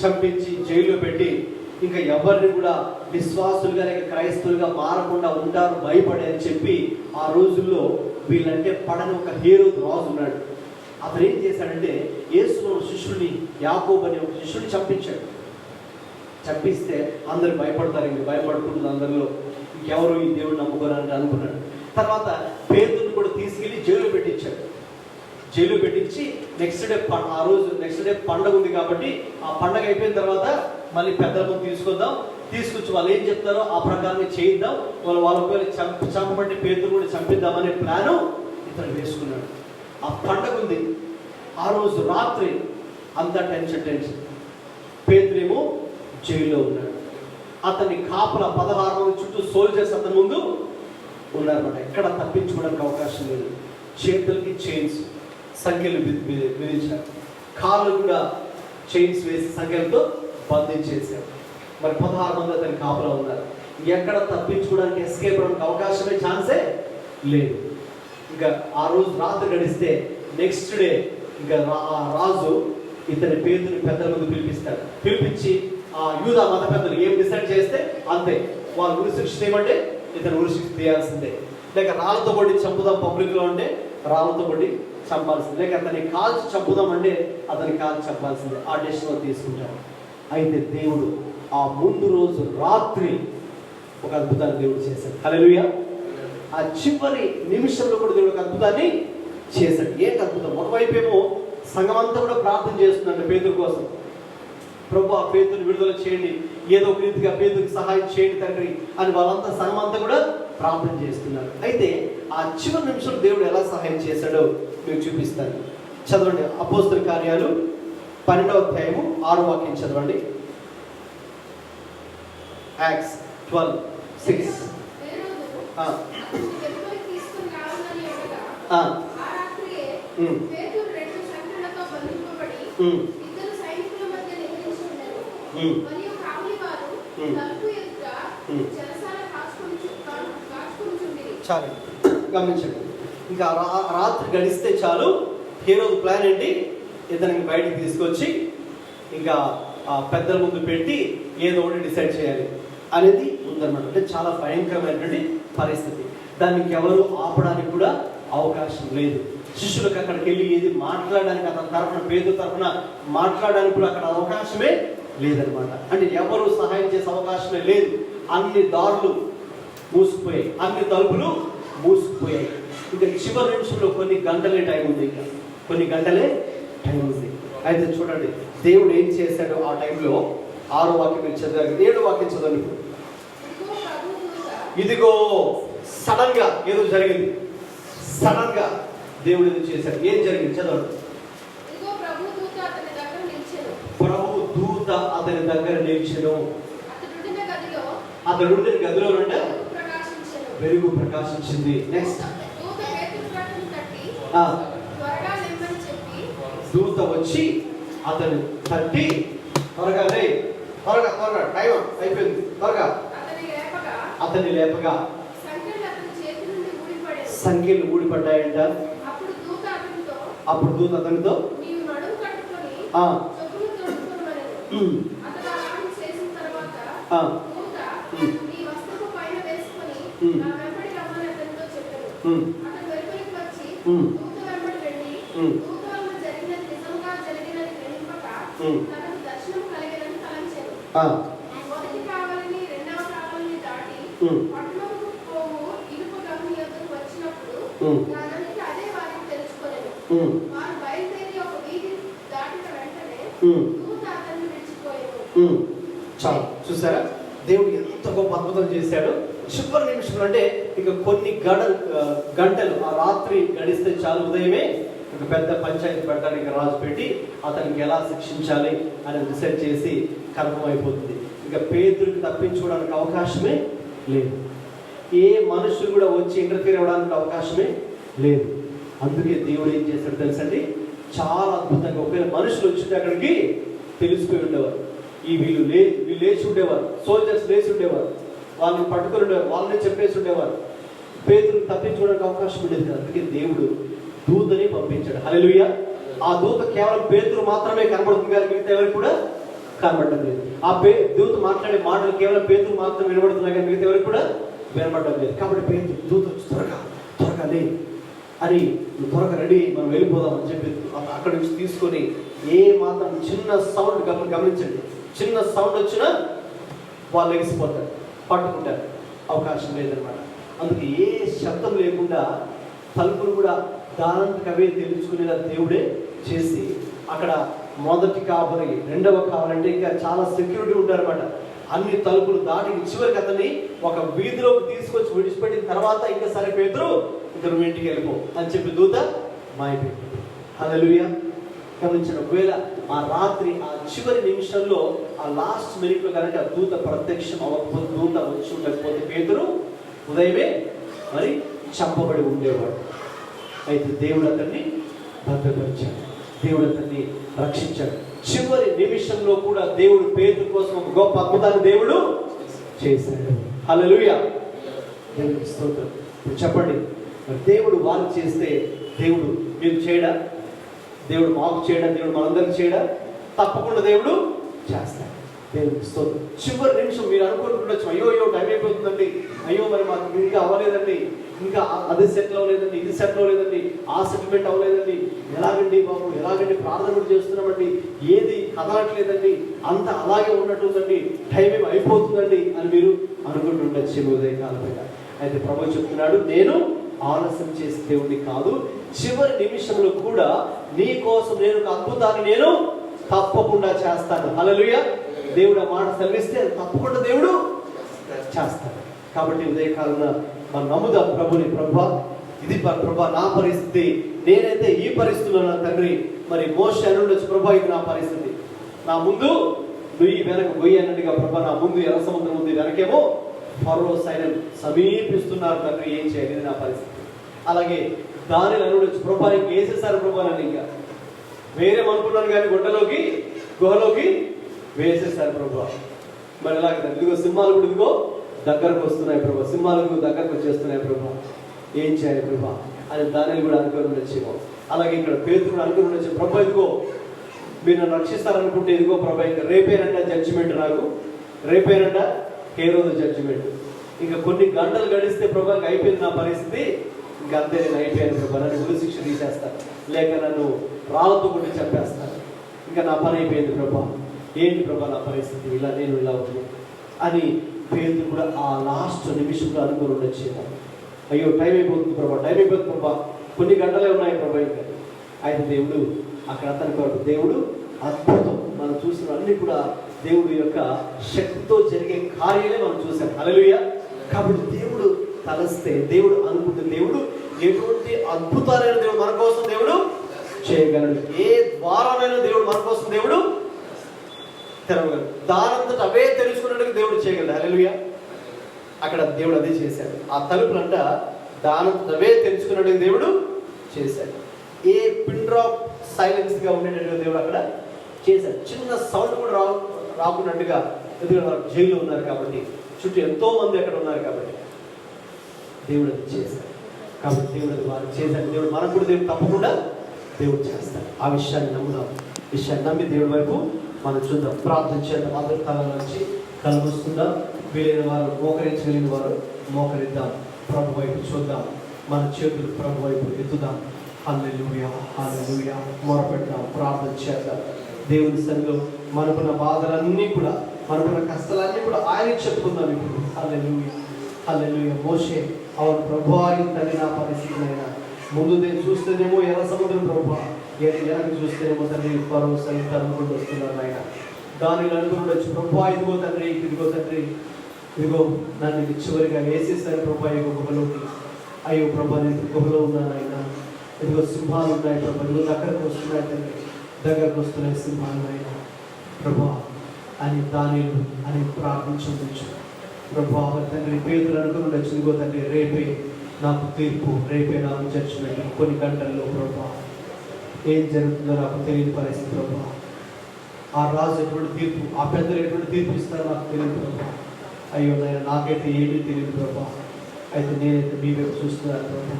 చంపించి జైల్లో పెట్టి ఇంకా ఎవరిని కూడా విశ్వాసులుగా లేక క్రైస్తవులుగా మారకుండా ఉంటారు భయపడే అని చెప్పి ఆ రోజుల్లో వీళ్ళంటే పడని ఒక హేరోదు రాజు ఉన్నాడు. అతను ఏం చేశాడంటే యేసు శిష్యుడిని, యాకోబు అనే ఒక శిష్యుడిని చంపించాడు. చంపిస్తే అందరు భయపడతారు, ఇంక భయపడుతుంది అందరిలో, ఇంకెవరు ఈ దేవుడిని నమ్ముకోవాలని అనుకున్నాడు. తర్వాత పేతురుని కూడా తీసుకెళ్ళి జైలు పెట్టించాడు. జైలు పెట్టించి నెక్స్ట్ డే పండగ ఉంది కాబట్టి ఆ పండగ అయిపోయిన తర్వాత మళ్ళీ పెద్దలకు తీసుకొచ్చి వాళ్ళు ఏం చెప్తారో ఆ ప్రకారంగా చేయిద్దాం, వాళ్ళ ఒకవేళ చంపబట్టి పేతురు కూడా చంపిద్దామనే ప్లాను ఇతను వేసుకున్నాడు. ఆ పండగ ఉంది, ఆ రోజు రాత్రి అంతా టెన్షన్. పేతురేమో జైల్లో ఉన్నాడు. అతన్ని కాపలా 16 మంది చుట్టూ సోల్జర్స్ అతని ముందు ఉన్నారన్నమాట. ఎక్కడ తప్పించుకోవడానికి అవకాశం లేదు. చేతులకి చైన్స్, సంఖ్యలు విధించారు. కాళ్ళు కూడా చైన్స్ వేసి సంఖ్యలతో బంధించేశారు. మరి 16 మంది అతని కాపలా ఉన్నారు. ఎక్కడ తప్పించుకోవడానికి, ఎస్కేప్ అవడానికి అవకాశమే ఛాన్సే లేదు. ఇంకా ఆ రోజు రాత్రి గడిస్తే నెక్స్ట్ డే ఇంకా ఆ రాజు ఇతని పేరుని పెద్దల ముందు పిలిపించి ఆ యూదా మత పెద్దలు ఏం డిసైడ్ చేస్తే అంతే. వాళ్ళు ఉరిశిక్ష చేయమంటే ఇతను ఉరిశిక్ష తీయాల్సిందే, లేక రాళ్ళతో కొట్టి చంపుదాం పబ్లిక్లో అంటే రాళ్ళతో కొట్టి చంపాల్సిందే, లేక అతన్ని కాల్చి చంపుదాం అంటే అతన్ని కాల్చి చంపాల్సిందే. ఆ డెసిషన్ తీసుకుంటారు. అయితే దేవుడు ఆ ముందు రోజు రాత్రి ఒక అద్భుతాన్ని దేవుడు చేశాడు. హల్లెలూయా. ఆ చివరి నిమిషంలో కూడా దేవుడు ఒక అద్భుతాన్ని చేశాడు. ఏంటి అద్భుతం? ఒకవైపు ఏమో సంఘం అంతా కూడా ప్రార్థన చేస్తుందంట పేతురు కోసం. ప్రభు ఆ పేతురుని విడుదల చేయండి, ఏదో ఒక రీతిగా పేతురికి సహాయం చేయండి తండ్రి అని వాళ్ళంతా సంఘం అంతా కూడా ప్రార్థన చేస్తున్నారు. అయితే ఆ చివరి నిమిషంలో దేవుడు ఎలా సహాయం చేశాడో మీకు చూపిస్తాను. చదవండి. అపోస్తలుల కార్యాలు 12వ అధ్యాయము 6వ వాక్యం చదవండి. యాక్ట్స్ 12:6. చాలు గమనించండి. ఇంకా రాత్రి గడిస్తే చాలు, హేరోదు ప్లాన్ ఏంటి? ఇతనికి బయటికి తీసుకొచ్చి ఇంకా పెద్దల ముందు పెట్టి ఏదో ఒకటి డిసైడ్ చేయాలి అనేది ఉందన్నమాట. అంటే చాలా భయంకరమైనటువంటి పరిస్థితి. దానికి ఎవరు ఆపడానికి కూడా అవకాశం లేదు. శిష్యులకు అక్కడికి వెళ్ళి ఏది మాట్లాడడానికి, అతని తరఫున పేతురు తరఫున మాట్లాడడానికి కూడా అక్కడ అవకాశమే లేదనమాట. అంటే ఎవరు సహాయం చేసే అవకాశమే లేదు. అన్ని దారులు మూసుకుపోయాయి, అన్ని తలుపులు మూసుకుపోయాయి. ఇంకా చివరి నిమిషంలో కొన్ని గంటలే టైం ఉంది. ఇంకా కొన్ని గంటలే టైం ఉంది. అయితే చూడండి దేవుడు ఏం చేశాడు ఆ టైంలో. 6వ వాక్యం చదివారు, 7వ వాక్యం చదవండి. ఇదిగో సడన్ గా ఏదో జరిగింది. సడన్ గా దేవుడు ఏదో చేశాడు. ఏం జరిగింది చదవండి. ప్రభు దూత అతని దగ్గర నిలిచెను. అతడు గదిలో నుండి వెలుగు ప్రకాశించింది. నెక్స్ట్ దూత వచ్చి అతను తట్టి త్వరగా టైం అయిపోయింది, త్వరగా అతన్ని లేపగా సంఖ్యలు ఊడిపడ్డాయంట. అప్పుడు దూత అతనితో మొదటి కావాలని రెండవ కావాలని దాటి పట్టణముకు పోవు ఇనుప గమ్మి యొద్దకు వచ్చినప్పుడు దానంతట అదే వారిని తెలుసుకోలేదు. వారు బయలుదేరి ఒక వీధి దాటిన వెంటనే దూత అతన్ని విడిచిపోయారు. చాలు, చూసారా దేవుడు ఎంత గొప్ప అద్భుతం చేశాడు. చివరి నిమిషంలో అంటే ఇక కొన్ని గంటలు ఆ రాత్రి గడిస్తే చాలు, ఉదయమే ఒక పెద్ద పంచాయతీ పెట్టడానికి రాజు పెట్టి అతనికి ఎలా శిక్షించాలి అని డిసైడ్ చేసి కన్ఫర్మ్ అయిపోతుంది. ఇక పేతురుకి తప్పించుకోవడానికి అవకాశమే లేదు. ఏ మనుషులు కూడా వచ్చి ఇంటర్ఫీర్ అవ్వడానికి అవకాశమే లేదు. అందుకే దేవుడు ఏం చేశాడు తెలుసండి, చాలా అద్భుతంగా ఒకవేళ మనుషులు వచ్చింటే అక్కడికి తెలిసిపోయి ఉండేవారు. వీళ్ళు లేచి ఉండేవారు, సోల్జర్స్ లేచి ఉండేవారు, వాళ్ళని పట్టుకొని ఉండేవారు, వాళ్ళని చెప్పేసి ఉండేవారు. పేతురుని తప్పించుకోవడానికి అవకాశం ఉండేది కదా. అందుకే దేవుడు దూతని పంపించాడు. హల్లెలూయా. ఆ దూత కేవలం పేతురు మాత్రమే కనబడుతుంది కానీ మిగతా ఎవరికి కూడా కనబడటం లేదు. ఆ దూత మాట్లాడే మాటలు కేవలం పేతురు మాత్రం వినబడుతున్నాయి కానీ మిగతా ఎవరికి కూడా వినబడటం లేదు. కాబట్టి పేతురు దూత త్వరగా లే అని, త్వరగా రెడీ, మనం వెళ్ళిపోదాం అని చెప్పి అక్కడి నుంచి తీసుకొని ఏ మాత్రం చిన్న సౌండ్ గమనించండి, చిన్న సౌండ్ వచ్చినా వాళ్ళు ఎగిసిపోతారు, పట్టుకుంటారు, అవకాశం లేదనమాట. అందుకే ఏ శబ్దం లేకుండా తలుపులు కూడా దానంతకవే తెలుసుకునేలా దేవుడే చేసి అక్కడ మొదటి కాపరి, రెండవ కావాలంటే ఇంకా చాలా సెక్యూరిటీ ఉంటారన్నమాట. అన్ని తలుపులు దాటి చివరికి అతన్ని ఒక వీధిలోకి తీసుకొచ్చి విడిచిపెట్టిన తర్వాత ఇంకా సరే పేతురు ఇద్దరు ఇంటికి వెళ్ళిపో అని చెప్పి దూత మాయపెట్టు. హల్లెలూయా. గమనించండి, ఒకవేళ ఆ రాత్రి ఆ చివరి నిమిషంలో ఆ లాస్ట్ మినిట్లో కనుక ఆ దూత ప్రత్యక్షం అవ్వకపోతే, దూత వచ్చి ఉండకపోతే పేతురు ఉదయమే మరి చంపబడి ఉండేవాడు. అయితే దేవుడు అతన్ని భద్రపరిచాడు, దేవుడు అతన్ని రక్షించాడు. చివరి నిమిషంలో కూడా దేవుడు పేతురు కోసం ఒక గొప్ప అద్భుతాన్ని దేవుడు చేశాడు. హల్లెలూయా. దేవునికి స్తోత్రం. చెప్పండి, దేవుడు వారు చేస్తే దేవుడు మీరు చేయడా? దేవుడు మాకు చేయడా? దేవుడు మనందరికి చేయడా? తప్పకుండా దేవుడు చేస్తాడు. దేవునికి స్తోత్రం. చివరి నిమిషం మీరు అనుకుంటుండొచ్చు, అయ్యో టైం అయిపోతుందండి, అయ్యో మరి మాకు ఇంకా అవ్వలేదండి, ఇంకా అది సెటిల్ అవ్వలేదండి, ఇది సెటిల్ అవ్వలేదండి, ఆ సెటిల్మెంట్ అవ్వలేదండి, ఎలాగండి బాబు, ఎలాగండి, ప్రార్థన కూడా చేస్తున్నామండి, ఏది కదలట్లేదండి, అంత అలాగే ఉన్నట్టుందండి, టైం ఏమి అయిపోతుందండి అని మీరు అనుకుంటుండొచ్చు ఉదయకాలపైన. అయితే ప్రభువు చెప్తున్నాడు, నేను ఆలస్యం చేసే దేవుడిని కాదు, చివరి నిమిషంలో కూడా నీ కోసం నేను ఒక అద్భుతాన్ని నేను తప్పకుండా చేస్తాను. హల్లెలూయా. దేవుడు ఆ మాట సెలవిస్తే తప్పకుండా దేవుడు చేస్తాడు. కాబట్టి ఉదయకాలంలో మనం నమ్ముదాం ప్రభుని. ప్రభా, ఇది ప్రభా నా పరిస్థితి, నేనైతే ఈ పరిస్థితిలో నా తండ్రి, మరి మోషే అనుండొచ్చు, ప్రభా ఇది నా పరిస్థితి, నా ముందు నుయ్యి వెనక గొయ్యి అన్నట్టుగా ప్రభా, నా ముందు ఎర్ర సముద్రం ఉంది, వెనకేమో ఫరో సైన్యం సమీపిస్తున్నారు తండ్రి, ఏం చేయాలి, ఇది నా పరిస్థితి. అలాగే దానిలో అనుండొచ్చు, ప్రభా ఇంక వేసేసారు ప్రభా నన్ను, ఇంకా వేరేమనుకున్నాను కానీ గుహలోకి వేసేసారు ప్రభా. మరి అలాగే ఇదిగో సింహాలు కూడా ఇదిగో దగ్గరకు వస్తున్నాయి ప్రభా, సింహాలు దగ్గరకు వచ్చేస్తున్నాయి ప్రభా, ఏం చేయాలి ప్రభా అని దానిని కూడా అనుకుని ఉండొచ్చేమో. అలాగే ఇక్కడ పేతురు అనుకుని ఉండొచ్చు, ప్రభా ఇదిగో మీరు నన్ను రక్షిస్తారనుకుంటే ఇదిగో ప్రభా ఇంకా రేపేనంట జడ్జిమెంట్, నాకు రేపేనంట హేరోదు జడ్జిమెంట్, ఇంకా కొన్ని గంటలు గడిస్తే ప్రభా అయిపోయింది నా పరిస్థితి, ఇంకా అంతే నేను అయిపోయాను ప్రభా, నన్ను గురి శిక్ష తీసేస్తాను, లేక నన్ను రాళ్ళతో కొట్టి చంపేస్తాను, ఇంకా నా పని అయిపోయింది ప్రభా, ఏంటి ప్రభా నా పరిస్థితి, నేను ఇలా ఉంది అని పేతురు కూడా ఆ లాస్ట్ నిమిషంలో అనుకుని ఉండొచ్చేమో. అయ్యో టైం అయిపోతుంది ప్రభా, టైం అయిపోతుంది ప్రభా, కొన్ని గంటలే ఉన్నాయి ప్రభా ఇంకా. అయితే దేవుడు అక్కడ అతని కొరకు దేవుడు అద్భుతం, మనం చూసిన అన్ని కూడా దేవుడి యొక్క శక్తితో జరిగే కార్యాలే మనం చూసాం. హల్లెలూయా. కాబట్టి దేవుడు తలస్తే, దేవుడు అనుకుంటే, దేవుడు ఎటువంటి అద్భుతాలైన దేవుడు మన కోసం దేవుడు చేయగలడు. ఏ ద్వారానైనా దేవుడు మన కోసం దేవుడు తెరవగలడు. దానంతట అవే తెలుసుకున్నట్టుగా దేవుడు చేయగలడు. హల్లెలూయా. అక్కడ దేవుడు అదే చేశాడు. ఆ తలుపులంట దానంతట అవే తెలుసుకున్నట్టుగా దేవుడు చేశాడు. ఏ పిన్ డ్రాప్ సైలెన్స్ గా ఉండేటట్టుగా దేవుడు అక్కడ చేశాడు. చిన్న సౌండ్ కూడా రాకున్నట్టుగా, ఎందుకంటే వారు జైల్లో ఉన్నారు కాబట్టి, చుట్టూ ఎంతో మంది అక్కడ ఉన్నారు కాబట్టి దేవుడు అది చేశాడు. కాబట్టి దేవుడు అది వారు చేశాడు. దేవుడు మనకు కూడా దేవుడు తప్పకుండా దేవుడు చేస్తాడు. ఆ విషయాన్ని నమ్ముదాం. విషయాన్ని నమ్మి దేవుడి వైపు మనం చూద్దాం. ప్రార్థన చేద్దాం. ఆదరకాలం నుంచి కలుగుస్తుందా, వీలైన వారు మోకరించగలిగిన వారు మోకరిద్దాం. ప్రభు వైపు చూద్దాం. మన చేతులు ప్రభు వైపు ఎత్తుదాం. హల్లెలూయా, హల్లెలూయా. మొరపెడదాం, ప్రార్థన చేద్దాం. దేవుని సన్నిధిలో మనకున్న బాధలన్నీ కూడా మనకున్న కష్టాలన్నీ కూడా ఆయనకి చెప్పుకుందాం ఇప్పుడు. హల్లెలూయా, హల్లెలూయా. మోషే, అవును ప్రభువా, ఇంతని నా పరిస్థితినైనా ముందు నేను చూస్తేనేమో ఎర్ర సముద్రం ప్రభువా, వెనక్కి చూస్తేనేమో తండ్రి ఫరో సైతం అనుకుంటూ వస్తున్నాను ఆయన. దానిలో అనుకుంటూ ప్రభువా, ఇదిగో తండ్రి, ఇదిగో తండ్రి, ఇదిగో నన్ను ఇది చివరిగా వేసేసాను ప్రభా ఈ గుహలోకి. అయ్యో ప్రభా, నేను గుహలో ఉన్నాను ఆయన. ఇదిగో సింహాలు ఉన్నాయి ప్రభా, ఇదిగో దగ్గరకు వస్తున్నాయి తండ్రి, దగ్గరకు వస్తున్నాయి సింహాలు ఆయన ప్రభా అని దానిలో అని ప్రార్థించవచ్చు ప్రభా. తండ్రి పేదలు అనుకుని ఇదిగో తండ్రి, రేపే నాకు తీర్పు, రేపే నాకు జడ్జిమెంట్. కొన్ని గంటల్లో ప్రభా ఏం జరుగుతుందో నాకు తెలియని పరిస్థితి ప్రభా. ఆ రాజు ఎటువంటి తీర్పు, ఆ పెద్దలు ఎటువంటి తీర్పు ఇస్తారో నాకు తెలియదు ప్రభా. అయ్యో నాయన, నాకైతే ఏమీ తెలియదు ప్రభా. అయితే నేనైతే మీ వైపు చూస్తున్నాను ప్రభా.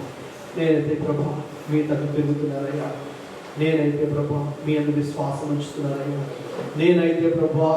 నేనైతే ప్రభా మీ తగ్గ పెరుగుతున్నానయ్యా. నేనైతే ప్రభా మీ అందు విశ్వాసం ఉంచుతున్నానయ్యా. నేనైతే ప్రభా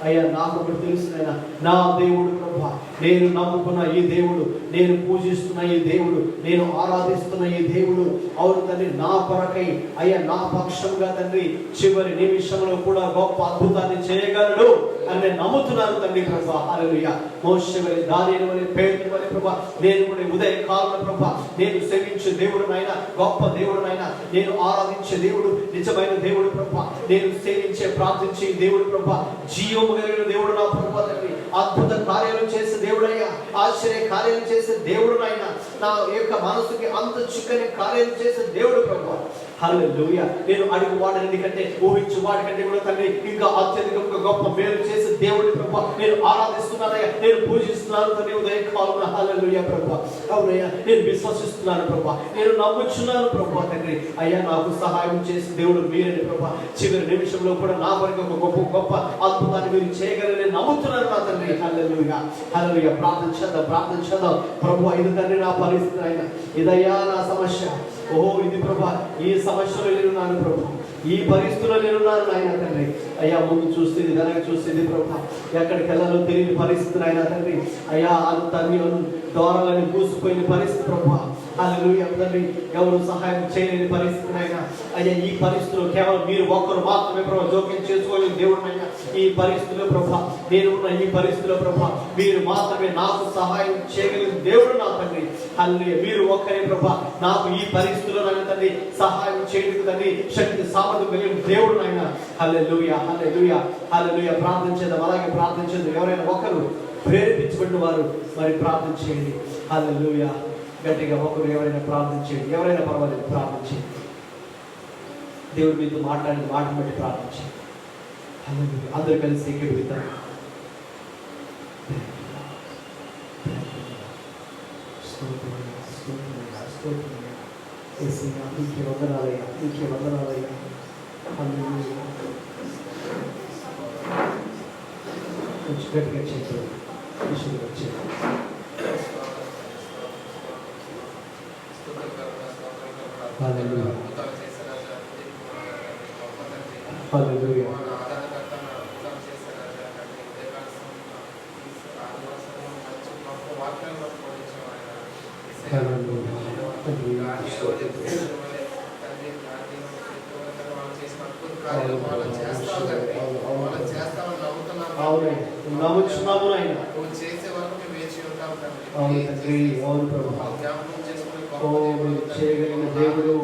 అయ్యా నాకు ఒకటి తెలుసునైనా, నా దేవుడు ప్రభా, నేను నమ్ముకున్న ఈ దేవుడు, నేను పూజిస్తున్న ఈ దేవుడు, నేను ఆరాధిస్తున్న ఈ దేవుడు అవును తండ్రి నా కొరకై అయ్యా నా పక్షంగా తండ్రి చివరి నిమిషంలో కూడా గొప్ప అద్భుతాన్ని చేయగలడు అని నేను నమ్ముతున్నాను తండ్రి ప్రభా. హల్లెలూయా. మోషే వలె, దానియేలు వలె, పేతురు వలె ప్రభా, నేను కూడా ఉదయ కాలం ప్రభా నేను సేవించే దేవుడు నాయన, గొప్ప దేవుడు నాయన, నేను ఆరాధించే దేవుడు, నిజమైన దేవుడు ప్రభా, నేను సేవించే ప్రార్థించే దేవుడు ప్రభా, జీవము కలిగిన దేవుడు నా ప్రభా తండ్రి, అద్భుత కార్యాలు చేసే దేవుడయ్యా, ఆశ్చర్య కార్యాలు చేసే దేవుడు నాయన, నా యొక్క మనసుకి అంత చిక్కని కార్యాలు చేసే దేవుడు ప్రభా. హల్లెలూయా. నేను అడుగు వాడని కంటే ఊహించు వాడి కంటే కూడా తండ్రి ఇంకా అత్యధికంగా గొప్ప మేలు చేసే దేవుడి ప్రభా నేను ఆరాధిస్తున్నానయ్యా, నేను పూజిస్తున్నాను తండ్రి ఉదయ కాలం. హల్లెలూయా ప్రభా. అవునయ్యా, నేను విశ్వసిస్తున్నాను ప్రభా, నేను నమ్ముచున్నాను ప్రభా తండ్రి. అయ్యా నాకు సహాయం చేసే దేవుడు మీరని ప్రభా. చివరి నిమిషంలో కూడా నా వరకు ఒక గొప్ప గొప్ప అద్భుతాన్ని మీరు చేయగలని నమ్ముతున్నాను నా తండ్రి. హల్లెలూయా, హల్లెలూయా. ప్రార్థించదా ప్రభు, ఇది తండ్రి నా పరిస్థితి అయినా, ఇదయ్యా నా సమస్య. ఓహో ఇది ప్రభా, ఈ సమస్యలో నేనున్నాను ప్రభా, ఈ పరిస్థితుల్లో నేనున్నాను నాయన తండ్రి. అయ్యా ముందు చూస్తేది, వెనక చూస్తేది ప్రభా, ఎక్కడికి వెళ్ళాలో తెలియని పరిస్థితి నాయన తండ్రి. అయ్యా అంత దూరాలని కూసిపోయిన పరిస్థితి ప్రభా. హల్లెలూయా తండ్రి, ఎవరు సహాయం చేయలేని పరిస్థితి నాయన. అయ్యా ఈ పరిస్థితిలో కేవలం మీరు ఒక్కరు మాత్రమే ప్రభా జోక్యం చేసుకోలేని దేవుడు నాయన. ఈ పరిస్థితిలో ప్రభా, నేను ఉన్న ఈ పరిస్థితిలో ప్రభా మీరు మాత్రమే నాకు సహాయం చేయగలిగిన దేవుడు నా తండ్రి. హల్లెలూయా. మీరు ఒక్కరే ప్రభా నాకు ఈ పరిస్థితిలో నాయన తండ్రి సహాయం చేయడానికి తండ్రి శక్తి సామర్థ్యం కలిగిన దేవుడు నాయన. హల్లెలూయా, హల్లెలూయా, హల్లెలూయా. ప్రార్థించేద్దాం, అలాగే ప్రార్థించేద్దాం. ఎవరైనా ఒకరు ప్రేరేపించబడిన వారు మరి ప్రార్థన చేయండి. హల్లెలూయా. గట్టిగా ఒకరు ఎవరైనా ప్రార్థన చేయండి, ఎవరైనా పర్వాలేదు ప్రార్థించండి. దేవుడు మీతో మాట్లాడిన మాటను బట్టి ప్రార్థించండి. హల్లెలూయా. అందరూ కలిసి ఎక్కిపోతారు. నీకే వందనాలయ్యా, నీకే వందనాలయ్యా. హల్లెలూయా. కొంచెం గట్టిగా చేయండి. ఈశ్వరుడు వచ్చేది. హల్లెలూయా, హల్లెలూయా. నమ్ముచున్నాము ఆయన. అవును తండ్రి, అవును ప్రభు. ఓ మీరు చేయగలిగిన దేవుడు.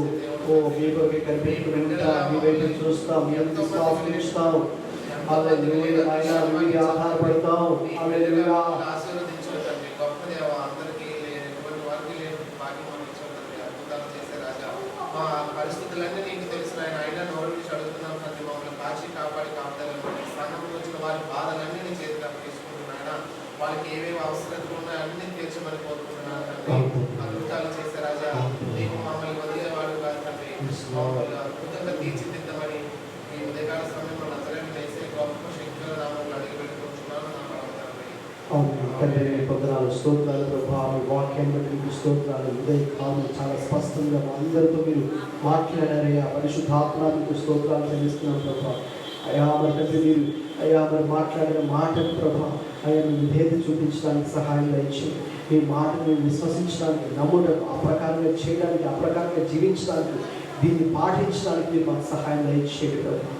ఓ మీ కొరకు కనిపెట్టుకుని ఉంటా, మీ వైపు చూస్తాం, మీ అంత విశ్వాసం ఇస్తాం. హల్లెలూయా నాయనా, మీకే ఆధారపడతాం. హల్లెలూయా. పరిస్థితులన్నీ నీకు తెలిసిన ఆయన అయినా నోరు నుంచి అడుగుతున్నాం తండ్రి, మమ్మల్ని కాచి కాపాడి కాపాడాలి. సంఘంలో వచ్చిన వారి బాధలన్నీ నీ చేతికి అప్పగిస్తున్నాయన. వాళ్ళకి ఏమేమి అవసరాలు ఉన్నాయో అన్ని తీర్చమని కోరుకుంటున్నాను తండ్రి. అద్భుతాలు చేసే రాజా, నీకు మమ్మల్ని వదిలేవాడు కాదు తండ్రి. మమ్మల్ని అద్భుతంగా తీర్చిదిద్దమని ఈ ఉదయకాల సమయంలో నజరేయుడు యేసయ్య గొప్ప శక్తుల నామములో అడిగి పెట్టుకుంటున్నాను నా తండ్రి. అవును తండ్రి, పొందనాలు, స్తోత్రాలు ప్రభా. మీ వాక్యం బట్టి మీకు స్తోత్రాలు. ఉదయ కాలం చాలా స్పష్టంగా మా అందరితో మీరు మాట్లాడారయ్యా. పరిశుద్ధాత్మ మీకు స్తోత్రాలు చెల్లిస్తున్నాను ప్రభా. అయ్యా మరి తండ్రి, మీరు అయ్యా మరి మాట్లాడిన మాటకు ప్రభా అయ్యా మీరు విధేయత చూపించడానికి సహాయం దయచి, మీ మాటను మేము విశ్వసించడానికి, నమ్మటం, ఆ ప్రకారంగా చేయడానికి, ఆ ప్రకారంగా జీవించడానికి, దీన్ని పాటించడానికి మీరు మాకు సహాయం దయచేయండి ప్రభా.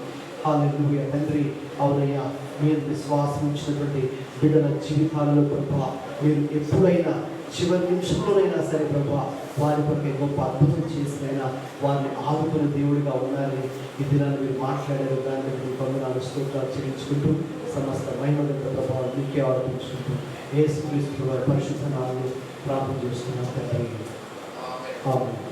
హల్లెలూయా తండ్రి. అవునయ్యా, మీరు విశ్వాసం ఇచ్చినటువంటి బిడ్డల జీవితాలలో ప్రభా మీరు ఎప్పుడైనా చివరి నిమిషంలోనైనా సరే ప్రభా వారి కొరకే గొప్ప అద్భుతం చేసినైనా వారిని ఆదుకునే దేవుడిగా ఉండాలి. ఈ దినాన్ని మీరు మాట్లాడారు, దాన్ని మీరు కొందరు స్తోత్రాలు చెల్లించుకుంటూ సమస్త మహిమగత ప్రభావం మీకే ఆరోపించుకుంటూ యేసుక్రీస్తు వారి పరిశుద్ధ నామములో ప్రార్థన చేస్తున్నాం తండ్రి. ఆమేన్. ఆమేన్.